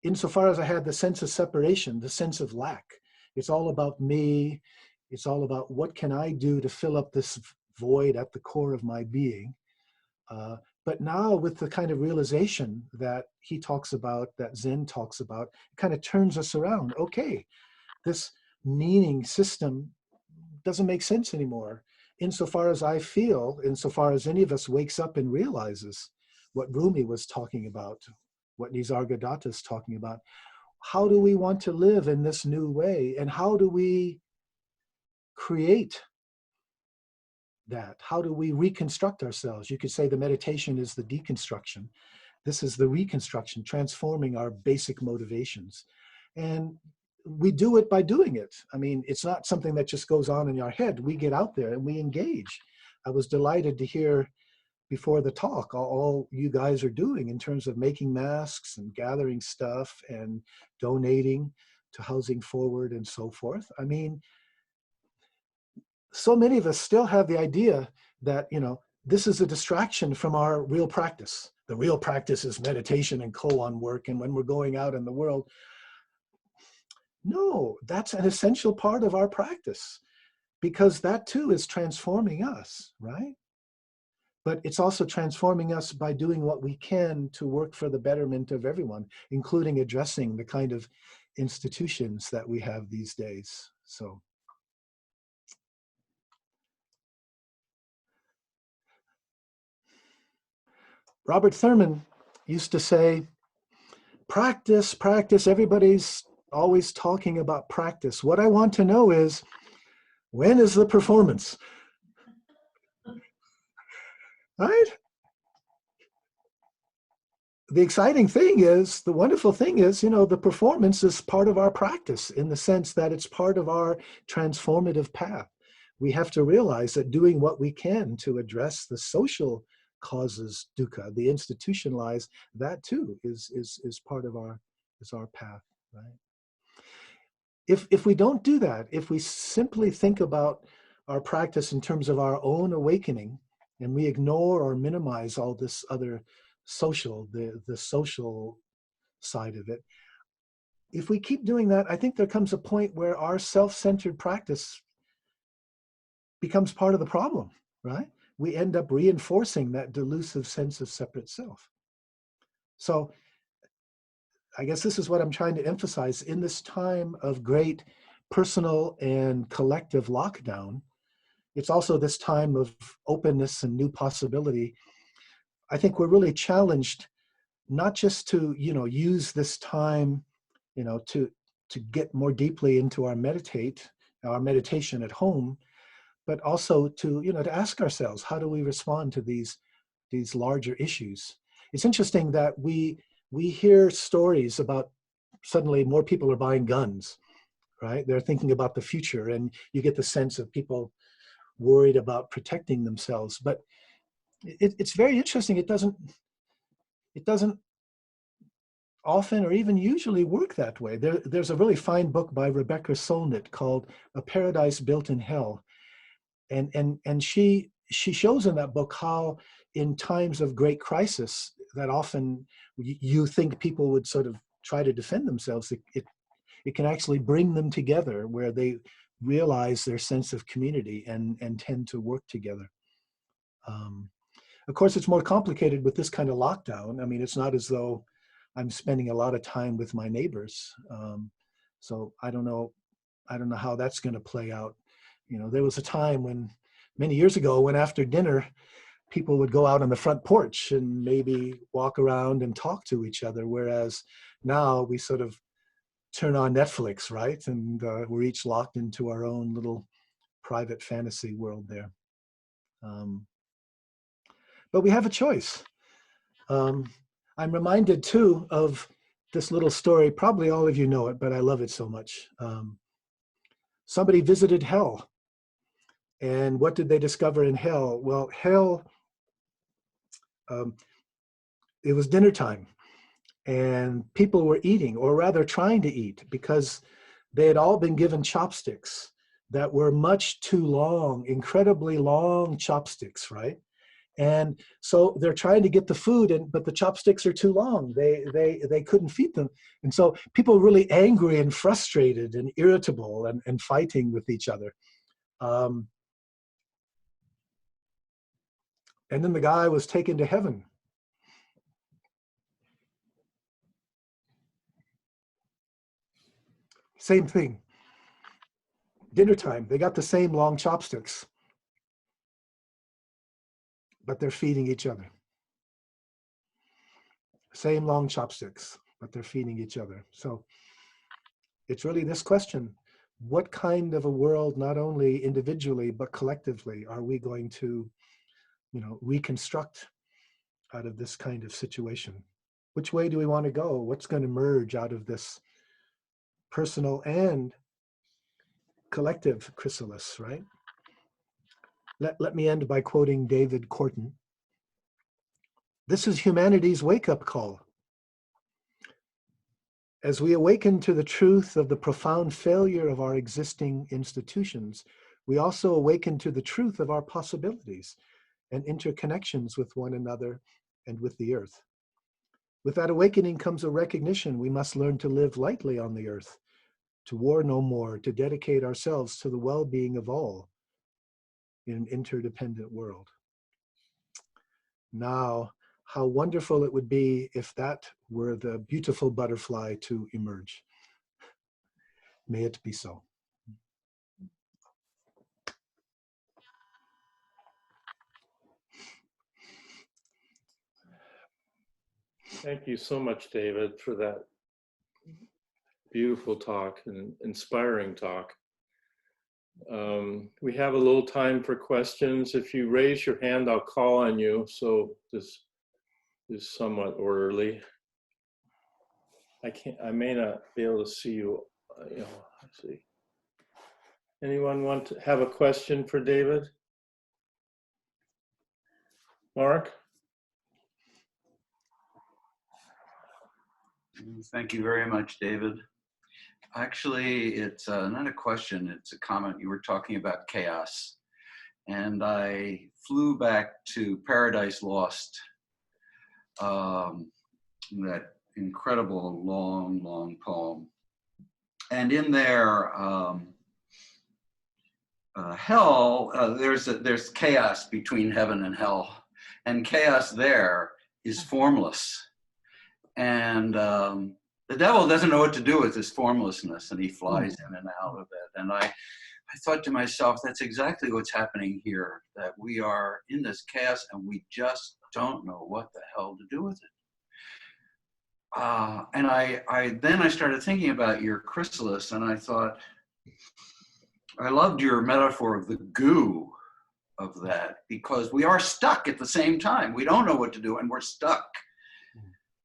Insofar as I had the sense of separation, the sense of lack, it's all about me. It's all about what can I do to fill up this void at the core of my being. But now with the kind of realization that he talks about, that Zen talks about, it kind of turns us around. Okay, this meaning system doesn't make sense anymore. Insofar as I feel, insofar as any of us wakes up and realizes what Rumi was talking about, what Nisargadatta is talking about, how do we want to live in this new way? And how do we create that? How do we reconstruct ourselves? You could say the meditation is the deconstruction. This is the reconstruction, transforming our basic motivations. And we do it by doing it. I mean, it's not something that just goes on in our head. We get out there and we engage. I was delighted to hear before the talk all you guys are doing in terms of making masks and gathering stuff and donating to Housing Forward and so forth. I mean, so many of us still have the idea that, this is a distraction from our real practice. The real practice is meditation and koan work, and when we're going out in the world. No, that's an essential part of our practice, because that too is transforming us, right? But it's also transforming us by doing what we can to work for the betterment of everyone, including addressing the kind of institutions that we have these days. So, Robert Thurman used to say, practice, practice. Everybody's always talking about practice. What I want to know is, when is the performance? Right? The exciting thing is, the wonderful thing is, the performance is part of our practice, in the sense that it's part of our transformative path. We have to realize that doing what we can to address the social causes dukkha, the institutionalized, that too is part of our path, right? If we don't do that, if we simply think about our practice in terms of our own awakening, and we ignore or minimize all this other social, the social side of it, if we keep doing that, I think there comes a point where our self-centered practice becomes part of the problem, right? We end up reinforcing that delusive sense of separate self. So I guess this is what I'm trying to emphasize. In this time of great personal and collective lockdown, it's also this time of openness and new possibility. I think we're really challenged not just to, use this time, to get more deeply into our meditation at home, but also to, to ask ourselves, how do we respond to these larger issues? It's interesting that we hear stories about suddenly more people are buying guns, right? They're thinking about the future, and you get the sense of people worried about protecting themselves. But it's very interesting. It doesn't often or even usually work that way. There's a really fine book by Rebecca Solnit called A Paradise Built in Hell. And she shows in that book how in times of great crisis that often you think people would sort of try to defend themselves, it can actually bring them together, where they realize their sense of community and tend to work together. Of course, it's more complicated with this kind of lockdown. I mean, it's not as though I'm spending a lot of time with my neighbors. So I don't know how that's going to play out. There was a time many years ago, when after dinner, people would go out on the front porch and maybe walk around and talk to each other. Whereas now we sort of turn on Netflix, right? And we're each locked into our own little private fantasy world there. But we have a choice. I'm reminded too of this little story. Probably all of you know it, but I love it so much. Somebody visited hell. And what did they discover in hell? Well, hell, it was dinner time, and people were eating, or rather trying to eat, because they had all been given chopsticks that were much too long, incredibly long chopsticks, right? And so they're trying to get the food, but the chopsticks are too long. They couldn't feed them. And so people were really angry and frustrated and irritable and fighting with each other. And then the guy was taken to heaven. Same thing. Dinner time, they got the same long chopsticks, but they're feeding each other. Same long chopsticks, but they're feeding each other. So it's really this question: what kind of a world, not only individually, but collectively, are we going to, reconstruct out of this kind of situation? Which way do we want to go? What's going to emerge out of this personal and collective chrysalis, right? Let me end by quoting David Corton. This is humanity's wake-up call. As we awaken to the truth of the profound failure of our existing institutions, we also awaken to the truth of our possibilities and interconnections with one another and with the earth. With that awakening comes a recognition we must learn to live lightly on the earth, to war no more, to dedicate ourselves to the well-being of all in an interdependent world. Now, how wonderful it would be if that were the beautiful butterfly to emerge. May it be so. Thank you so much, David, for that beautiful talk and inspiring talk. We have a little time for questions. If you raise your hand, I'll call on you. So this is somewhat orderly. I may not be able to see you. Let's see. Anyone want to have a question for David? Mark? Thank you very much, David. Actually, it's not a question, it's a comment. You were talking about chaos. And I flew back to Paradise Lost, that incredible long poem. And in there, hell, there's chaos between heaven and hell. And chaos there is formless. And the devil doesn't know what to do with this formlessness, and he flies in and out of it. And I thought to myself, that's exactly what's happening here, that we are in this chaos and we just don't know what the hell to do with it. And then I started thinking about your chrysalis, and I thought, I loved your metaphor of the goo of that, because we are stuck at the same time. We don't know what to do and we're stuck.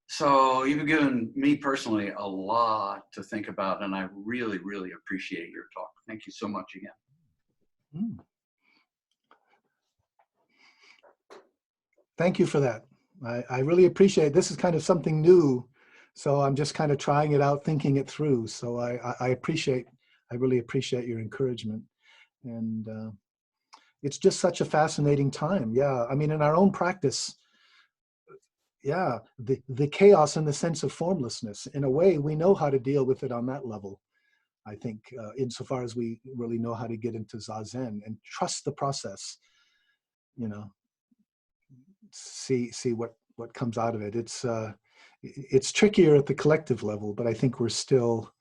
So you've given me personally a lot to think about, and I really, really appreciate your talk. Thank you so much again. Thank you for that. I really appreciate it. This is kind of something new, so I'm just kind of trying it out, thinking it through. So I really appreciate your encouragement. And it's just such a fascinating time. Yeah, I mean, in our own practice, yeah, the chaos in the sense of formlessness, in a way, we know how to deal with it on that level. I think insofar as we really know how to get into Zazen and trust the process, see what comes out of it. It's trickier at the collective level, but I think we're still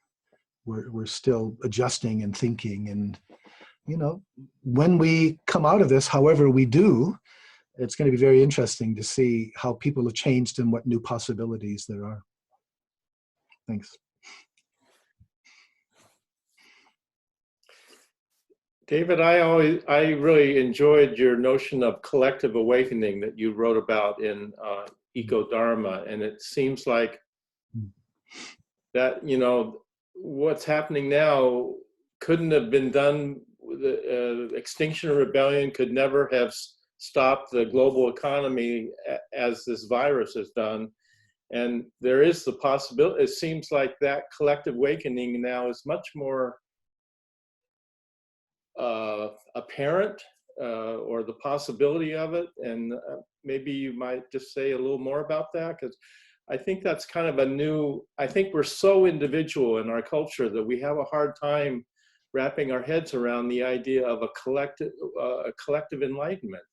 adjusting and thinking. And, when we come out of this, however we do, it's going to be very interesting to see how people have changed and what new possibilities there are. Thanks. David, I really enjoyed your notion of collective awakening that you wrote about in Eco Dharma, and it seems like that what's happening now couldn't have been done. The Extinction Rebellion could never have stopped the global economy as this virus has done, and there is the possibility. It seems like that collective awakening now is much more apparent, or the possibility of it, and maybe you might just say a little more about that, because I think that's kind of a new, I think we're so individual in our culture that we have a hard time wrapping our heads around the idea of a collective enlightenment.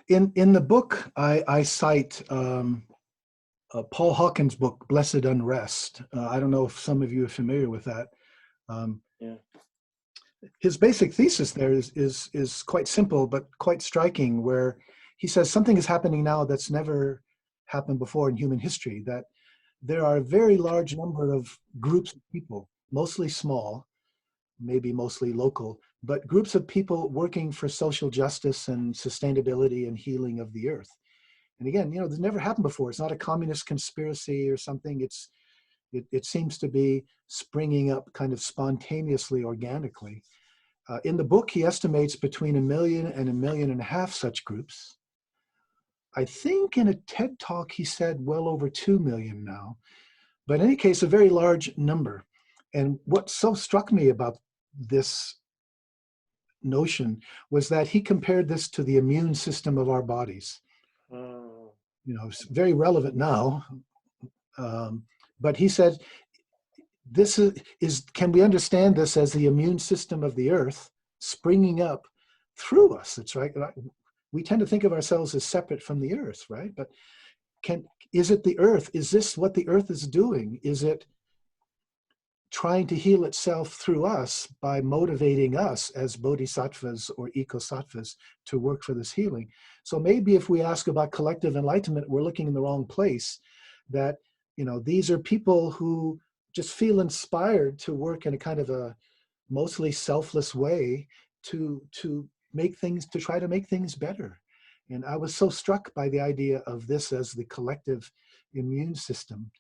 In the book, I cite Paul Hawken's book, Blessed Unrest. I don't know if some of you are familiar with that. Yeah. His basic thesis there is quite simple, but quite striking, where he says something is happening now that's never happened before in human history, that there are a very large number of groups of people, mostly small, maybe mostly local, but groups of people working for social justice and sustainability and healing of the earth. And again, this never happened before. It's not a communist conspiracy or something. It seems to be springing up kind of spontaneously, organically. In the book, he estimates between 1 million and 1.5 million such groups. I think in a TED talk, he said well over 2 million now. But in any case, a very large number. And what so struck me about this notion was that he compared this to the immune system of our bodies. Oh. You know, it's very relevant now. But he said, this is, can we understand this as the immune system of the earth springing up through us? It's right. We tend to think of ourselves as separate from the earth, right? But is it the earth? Is this what the earth is doing? Is it trying to heal itself through us by motivating us as bodhisattvas or ecosattvas to work for this healing? So maybe if we ask about collective enlightenment, we're looking in the wrong place. That, you know, these are people who just feel inspired to work in a kind of a mostly selfless way to make things, to try to make things better. And I was so struck by the idea of this as the collective immune system.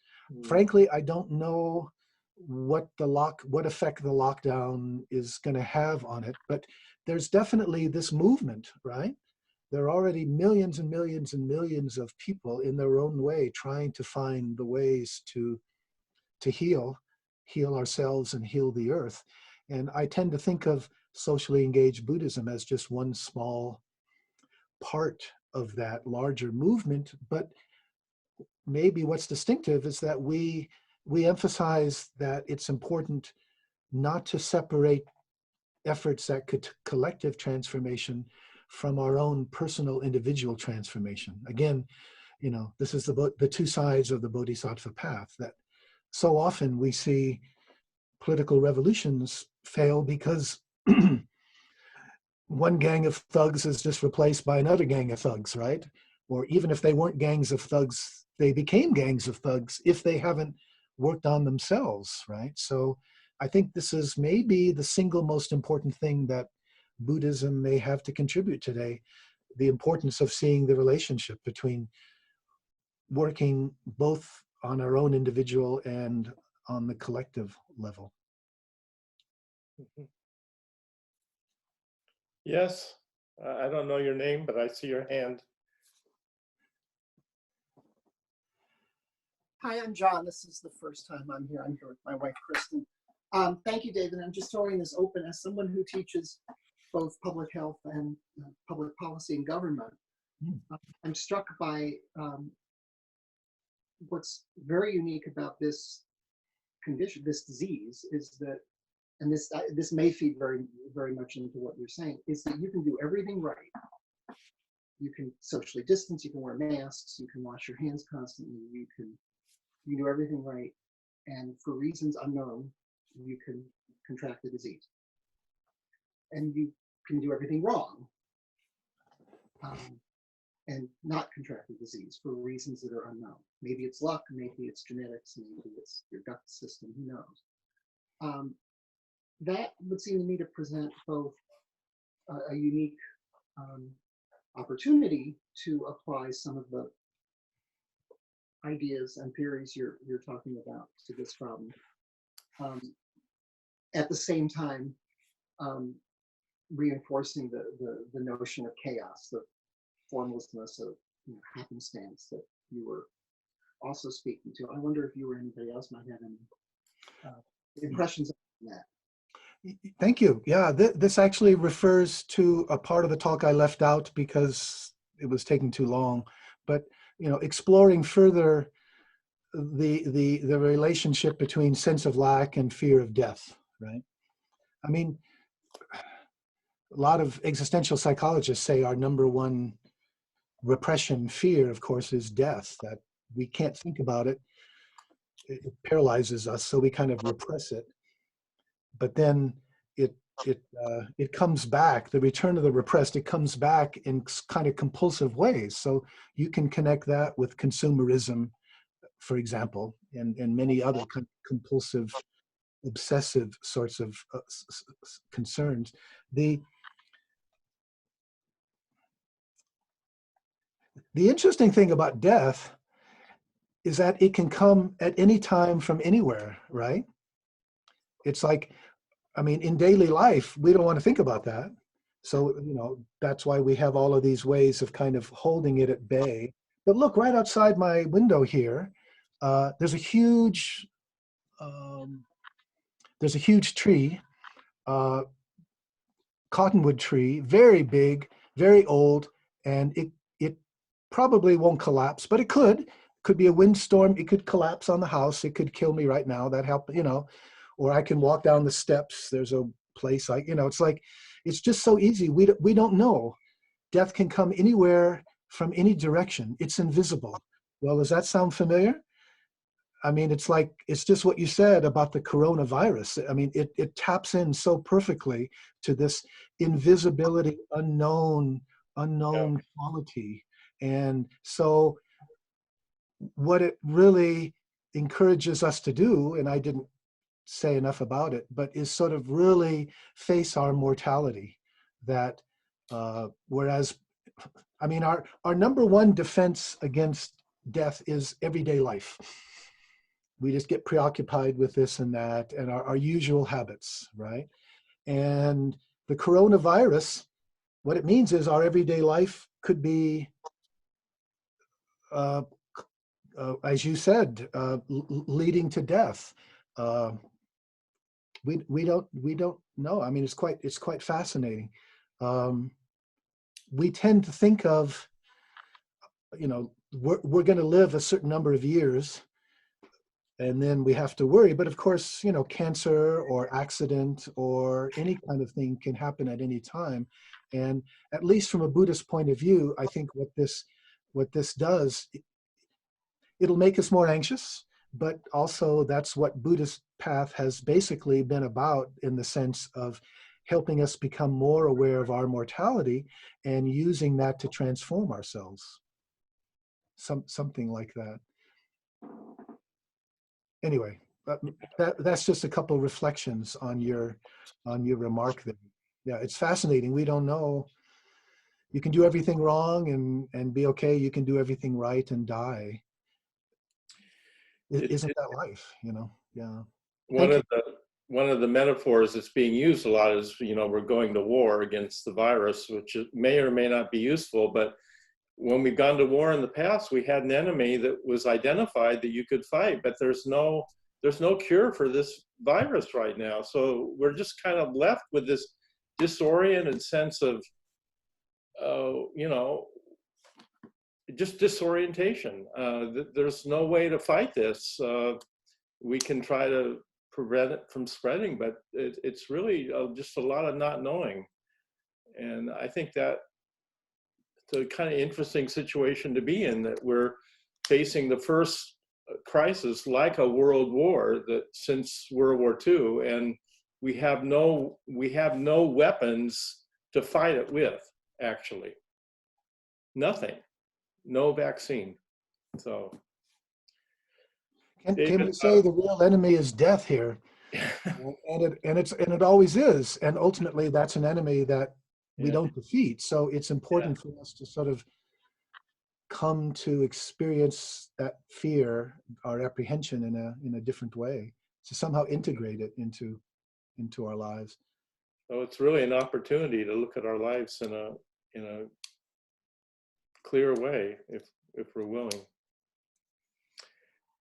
Frankly, I don't know what effect the lockdown is going to have on it, but there's definitely this movement, right? There are already millions and millions and millions of people in their own way trying to find the ways to heal ourselves and heal the earth. And I tend to think of socially engaged Buddhism as just one small part of that larger movement. But maybe what's distinctive is that we emphasize that it's important not to separate efforts at collective transformation from our own personal individual transformation. Again, you know, this is the two sides of the Bodhisattva path, that so often we see political revolutions fail because one gang of thugs is just replaced by another gang of thugs, right? Or even if they weren't gangs of thugs, they became gangs of thugs if they haven't worked on themselves, right? So I think this is maybe the single most important thing that Buddhism may have to contribute today, the importance of seeing the relationship between working both on our own individual and on the collective level. Yes, I don't know your name, but I see your hand. Hi, I'm John. This is the first time I'm here. I'm here with my wife, Kristen. Thank you, David. I'm just throwing this open as someone who teaches both public health and public policy and government. I'm struck by what's very unique about this condition, this disease, is that, and this may feed very, very much into what you're saying, is that you can do everything right. You can socially distance, you can wear masks, you can wash your hands constantly, you can do everything right, and for reasons unknown, you can contract the disease. And you can do everything wrong and not contract the disease for reasons that are unknown. Maybe it's luck, maybe it's genetics, maybe it's your gut system, who knows. That would seem to me to present both a unique opportunity to apply some of the ideas and theories you're talking about to this problem. At the same time, reinforcing the notion of chaos, the formlessness of happenstance that you were also speaking to. I wonder if you or anybody else might have any impressions on that. Thank you. Yeah, this actually refers to a part of the talk I left out because it was taking too long. But exploring further the relationship between sense of lack and fear of death, right? I mean, a lot of existential psychologists say our number one repression fear, of course, is death, that we can't think about it. It paralyzes us, so we kind of repress it. But then it comes back, the return of the repressed, it comes back in kind of compulsive ways. So you can connect that with consumerism, for example, and many other kind of compulsive, obsessive sorts of concerns. The interesting thing about death is that it can come at any time from anywhere, right? It's like, I mean, in daily life, we don't want to think about that. So, that's why we have all of these ways of kind of holding it at bay. But look, right outside my window here, there's a huge there's a huge tree, cottonwood tree, very big, very old, and it probably won't collapse, but it could. Could be a windstorm. It could collapse on the house. It could kill me right now. That help, or I can walk down the steps. There's a place it's like, it's just so easy. We don't know. Death can come anywhere from any direction. It's invisible. Well, does that sound familiar? I mean, it's just what you said about the coronavirus. I mean, it taps in so perfectly to this invisibility, unknown quality. And so what it really encourages us to do, and I didn't say enough about it, but is sort of really face our mortality. That whereas, I mean, our number one defense against death is everyday life. We just get preoccupied with this and that and our usual habits, right? And the coronavirus, what it means is our everyday life could be, as you said, leading to death. We don't know. I mean, it's quite fascinating. We tend to think of, we're going to live a certain number of years, and then we have to worry. But of course, cancer or accident or any kind of thing can happen at any time. And at least from a Buddhist point of view, I think what this does, it'll make us more anxious, but also that's what Buddhist path has basically been about, in the sense of helping us become more aware of our mortality and using that to transform ourselves. Something like that. Anyway, that's just a couple of reflections on your remark there. Yeah, it's fascinating. We don't know. You can do everything wrong and be okay. You can do everything right and die. Isn't that life? Yeah. One of the metaphors that's being used a lot is, we're going to war against the virus, which may or may not be useful. But when we've gone to war in the past, we had an enemy that was identified that you could fight, but there's no cure for this virus right now. So we're just kind of left with this disoriented sense of, just disorientation. There's no way to fight this. We can try to prevent it from spreading, but it's really just a lot of not knowing. And I think that it's a kind of interesting situation to be in, that we're facing the first crisis like a world war that since World War II, and we have no weapons to fight it with, actually. Nothing. No vaccine. So can we say the real enemy is death here? and it always is, and ultimately that's an enemy that we don't defeat. So it's important for us to sort of come to experience that fear, our apprehension, in a different way, to somehow integrate it into our lives. So it's really an opportunity to look at our lives in a clear way, if we're willing.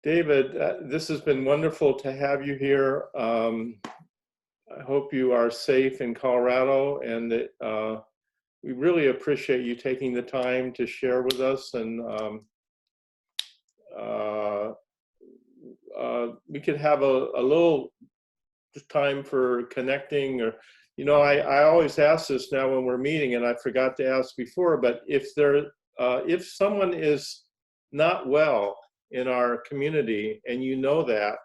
David, this has been wonderful to have you here. I hope you are safe in Colorado, and that we really appreciate you taking the time to share with us. And we could have a little time for connecting, or I always ask this now when we're meeting, and I forgot to ask before, but if someone is not well in our community and that,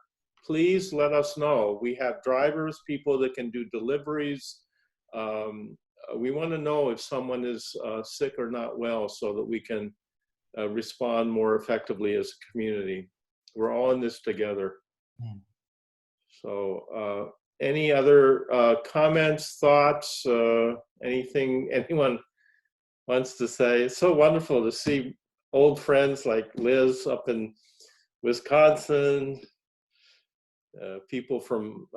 please let us know. We have drivers, people that can do deliveries. We want to know if someone is sick or not well, so that we can respond more effectively as a community. We're all in this together. So any other comments, thoughts, anything anyone wants to say? It's so wonderful to see old friends like Liz up in Wisconsin, people from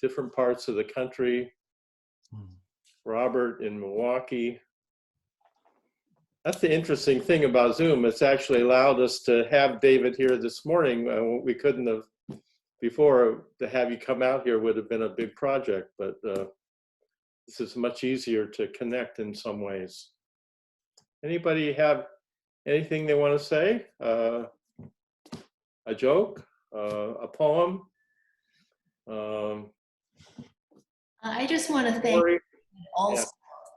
different parts of the country, Robert in Milwaukee. That's the interesting thing about Zoom. It's actually allowed us to have David here this morning. We couldn't have before, to have you come out here would have been a big project, but this is much easier to connect in some ways. Anybody have anything they want to say? A joke, a poem? I just want to thank Story? you also. Yeah.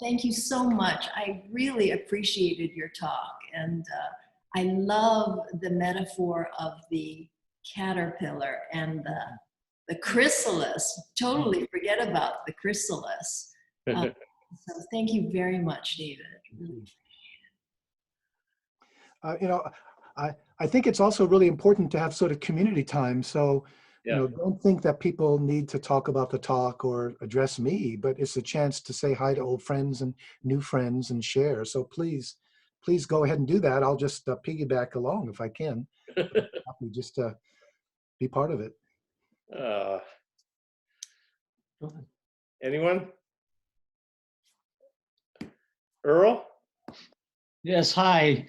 Thank you so much. I really appreciated your talk, and I love the metaphor of the caterpillar and the chrysalis. Totally forget about the chrysalis. So thank you very much, David. Really. You know, I think it's also really important to have sort of community time. So, Yeah. you know, don't think that people need to talk about the talk or address me, but it's a chance to say hi to old friends and new friends and share. So please go ahead and do that. I'll just piggyback along if I can. Happy just to be part of it. Anyone? Earl? Yes, hi.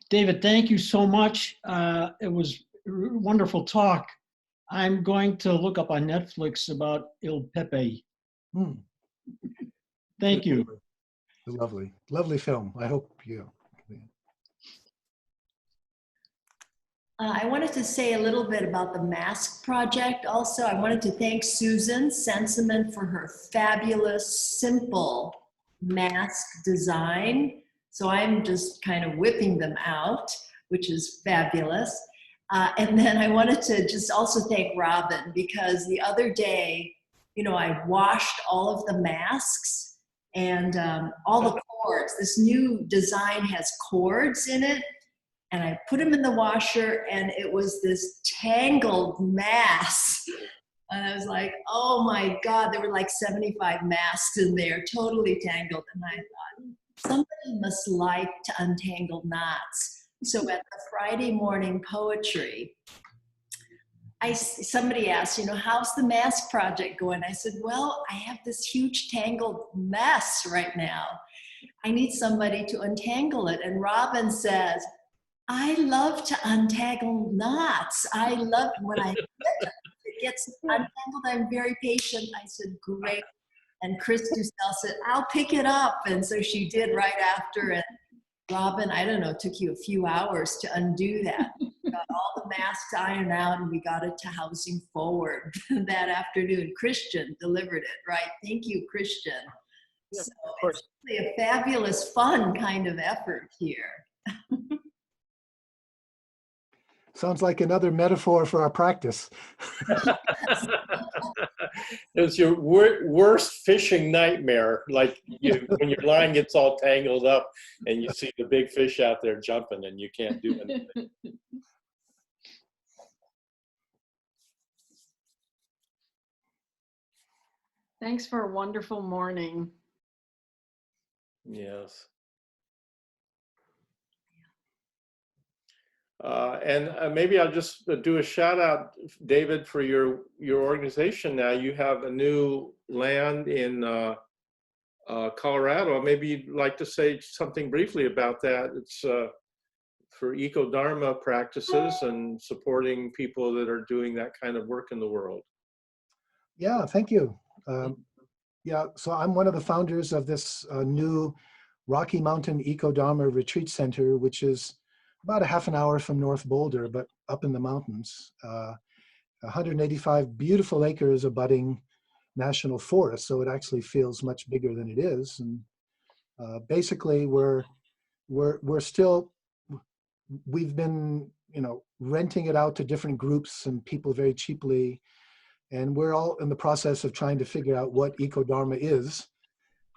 David, thank you so much. It was a wonderful talk. I'm going to look up on Netflix about Il Pepe. Thank you. Lovely, lovely film. I hope you. I wanted to say a little bit about the mask project. Also, I wanted to thank Susan Sensiman for her fabulous, simple mask design. So I'm just kind of whipping them out, which is fabulous. And then I wanted to just also thank Robin, because the other day, you know, I washed all of the masks and all the cords. This new design has cords in it. And I put them in the washer, and it was this tangled mass. And I was like, oh my God, there were like 75 masks in there, totally tangled. And I thought, somebody must like to untangle knots. So at the Friday morning poetry, somebody asked, you know, how's the mask project going? I said, well, I have this huge tangled mess right now. I need somebody to untangle it. And Robin says, I love to untangle knots. I love when it gets untangled, I'm very patient. I said, great. And Chris Dussel said, I'll pick it up. And so she did right after. And Robin, I don't know, it took you a few hours to undo that. We got all the masks ironed out, and we got it to Housing Forward that afternoon. Christian delivered it, right? Thank you, Christian. Yeah, so it's really a fabulous, fun kind of effort here. Sounds like another metaphor for our practice. It's your worst fishing nightmare, like when your line gets all tangled up and you see the big fish out there jumping and you can't do anything. Thanks for a wonderful morning. Yes. And maybe I'll just do a shout out, David, for your organization now. You have a new land in Colorado. Maybe you'd like to say something briefly about that. It's for eco-dharma practices and supporting people that are doing that kind of work in the world. Yeah, thank you. Yeah, so I'm one of the founders of this new Rocky Mountain Eco-Dharma Retreat Center, which is about a half an hour from North Boulder, but up in the mountains. 185 beautiful acres abutting national forest, so it actually feels much bigger than it is. And basically, we've been, you know, renting it out to different groups and people very cheaply, and we're all in the process of trying to figure out what eco-dharma is.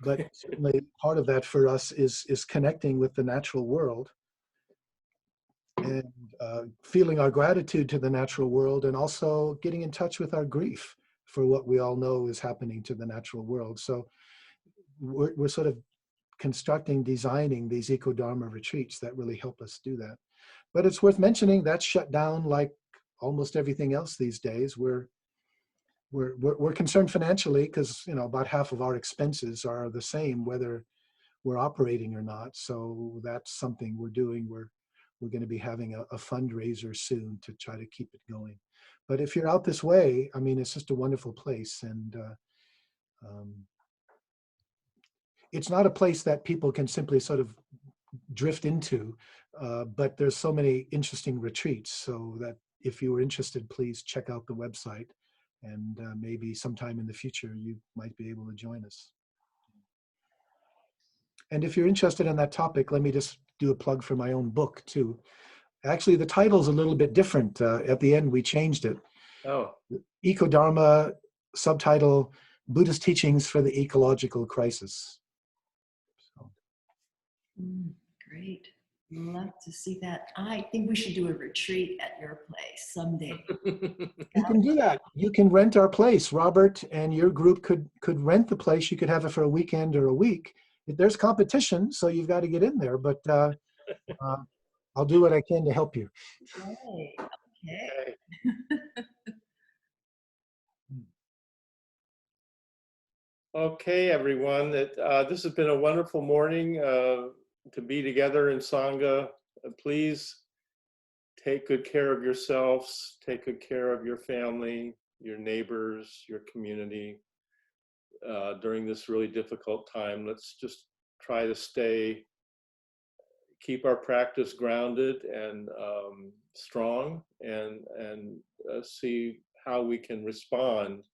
But certainly part of that for us is connecting with the natural world and feeling our gratitude to the natural world, and also getting in touch with our grief for what we all know is happening to the natural world. So we're sort of designing these eco-dharma retreats that really help us do that. But it's worth mentioning that's shut down like almost everything else these days. We're concerned financially because, you know, about half of our expenses are the same whether we're operating or not. So that's something we're doing. We're we're going to be having a fundraiser soon to try to keep it going. But if you're out this way, I mean, it's just a wonderful place. And it's not a place that people can simply sort of drift into, but there's so many interesting retreats. So that if you were interested, please check out the website. And maybe sometime in the future, you might be able to join us. And if you're interested in that topic, let me just do a plug for my own book too. Actually, the title's a little bit different. At the end, we changed it. Oh, Eco-Dharma, subtitle, Buddhist Teachings for the Ecological Crisis. So. Great. Love to see that. I think we should do a retreat at your place someday. You can do that. You can rent our place. Robert and your group could rent the place. You could have it for a weekend or a week. There's competition, so you've got to get in there. But I'll do what I can to help you. Okay. okay. Okay, everyone. This has been a wonderful morning to be together in Sangha. Please take good care of yourselves, take good care of your family, your neighbors, your community during this really difficult time. Let's just try to keep our practice grounded and strong, and see how we can respond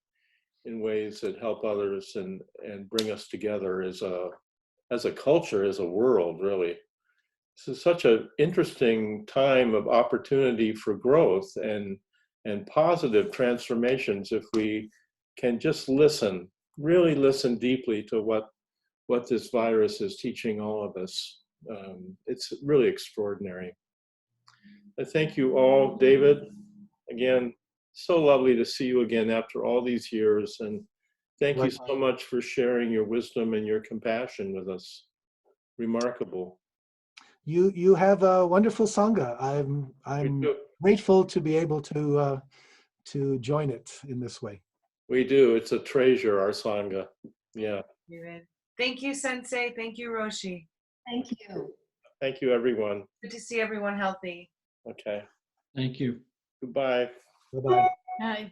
in ways that help others and bring us together as a culture, as a world, really. This is such an interesting time of opportunity for growth and positive transformations if we can just listen, really listen deeply to what this virus is teaching all of us. It's really extraordinary. I thank you all. David, again, so lovely to see you again after all these years, and thank you so much for sharing your wisdom and your compassion with us. Remarkable. You have a wonderful Sangha. I'm grateful to be able to join it in this way. We do. It's a treasure, our Sangha. Yeah. Thank you, Sensei. Thank you, Roshi. Thank you. Thank you, everyone. Good to see everyone healthy. Okay. Thank you. Goodbye. Bye-bye. Hi.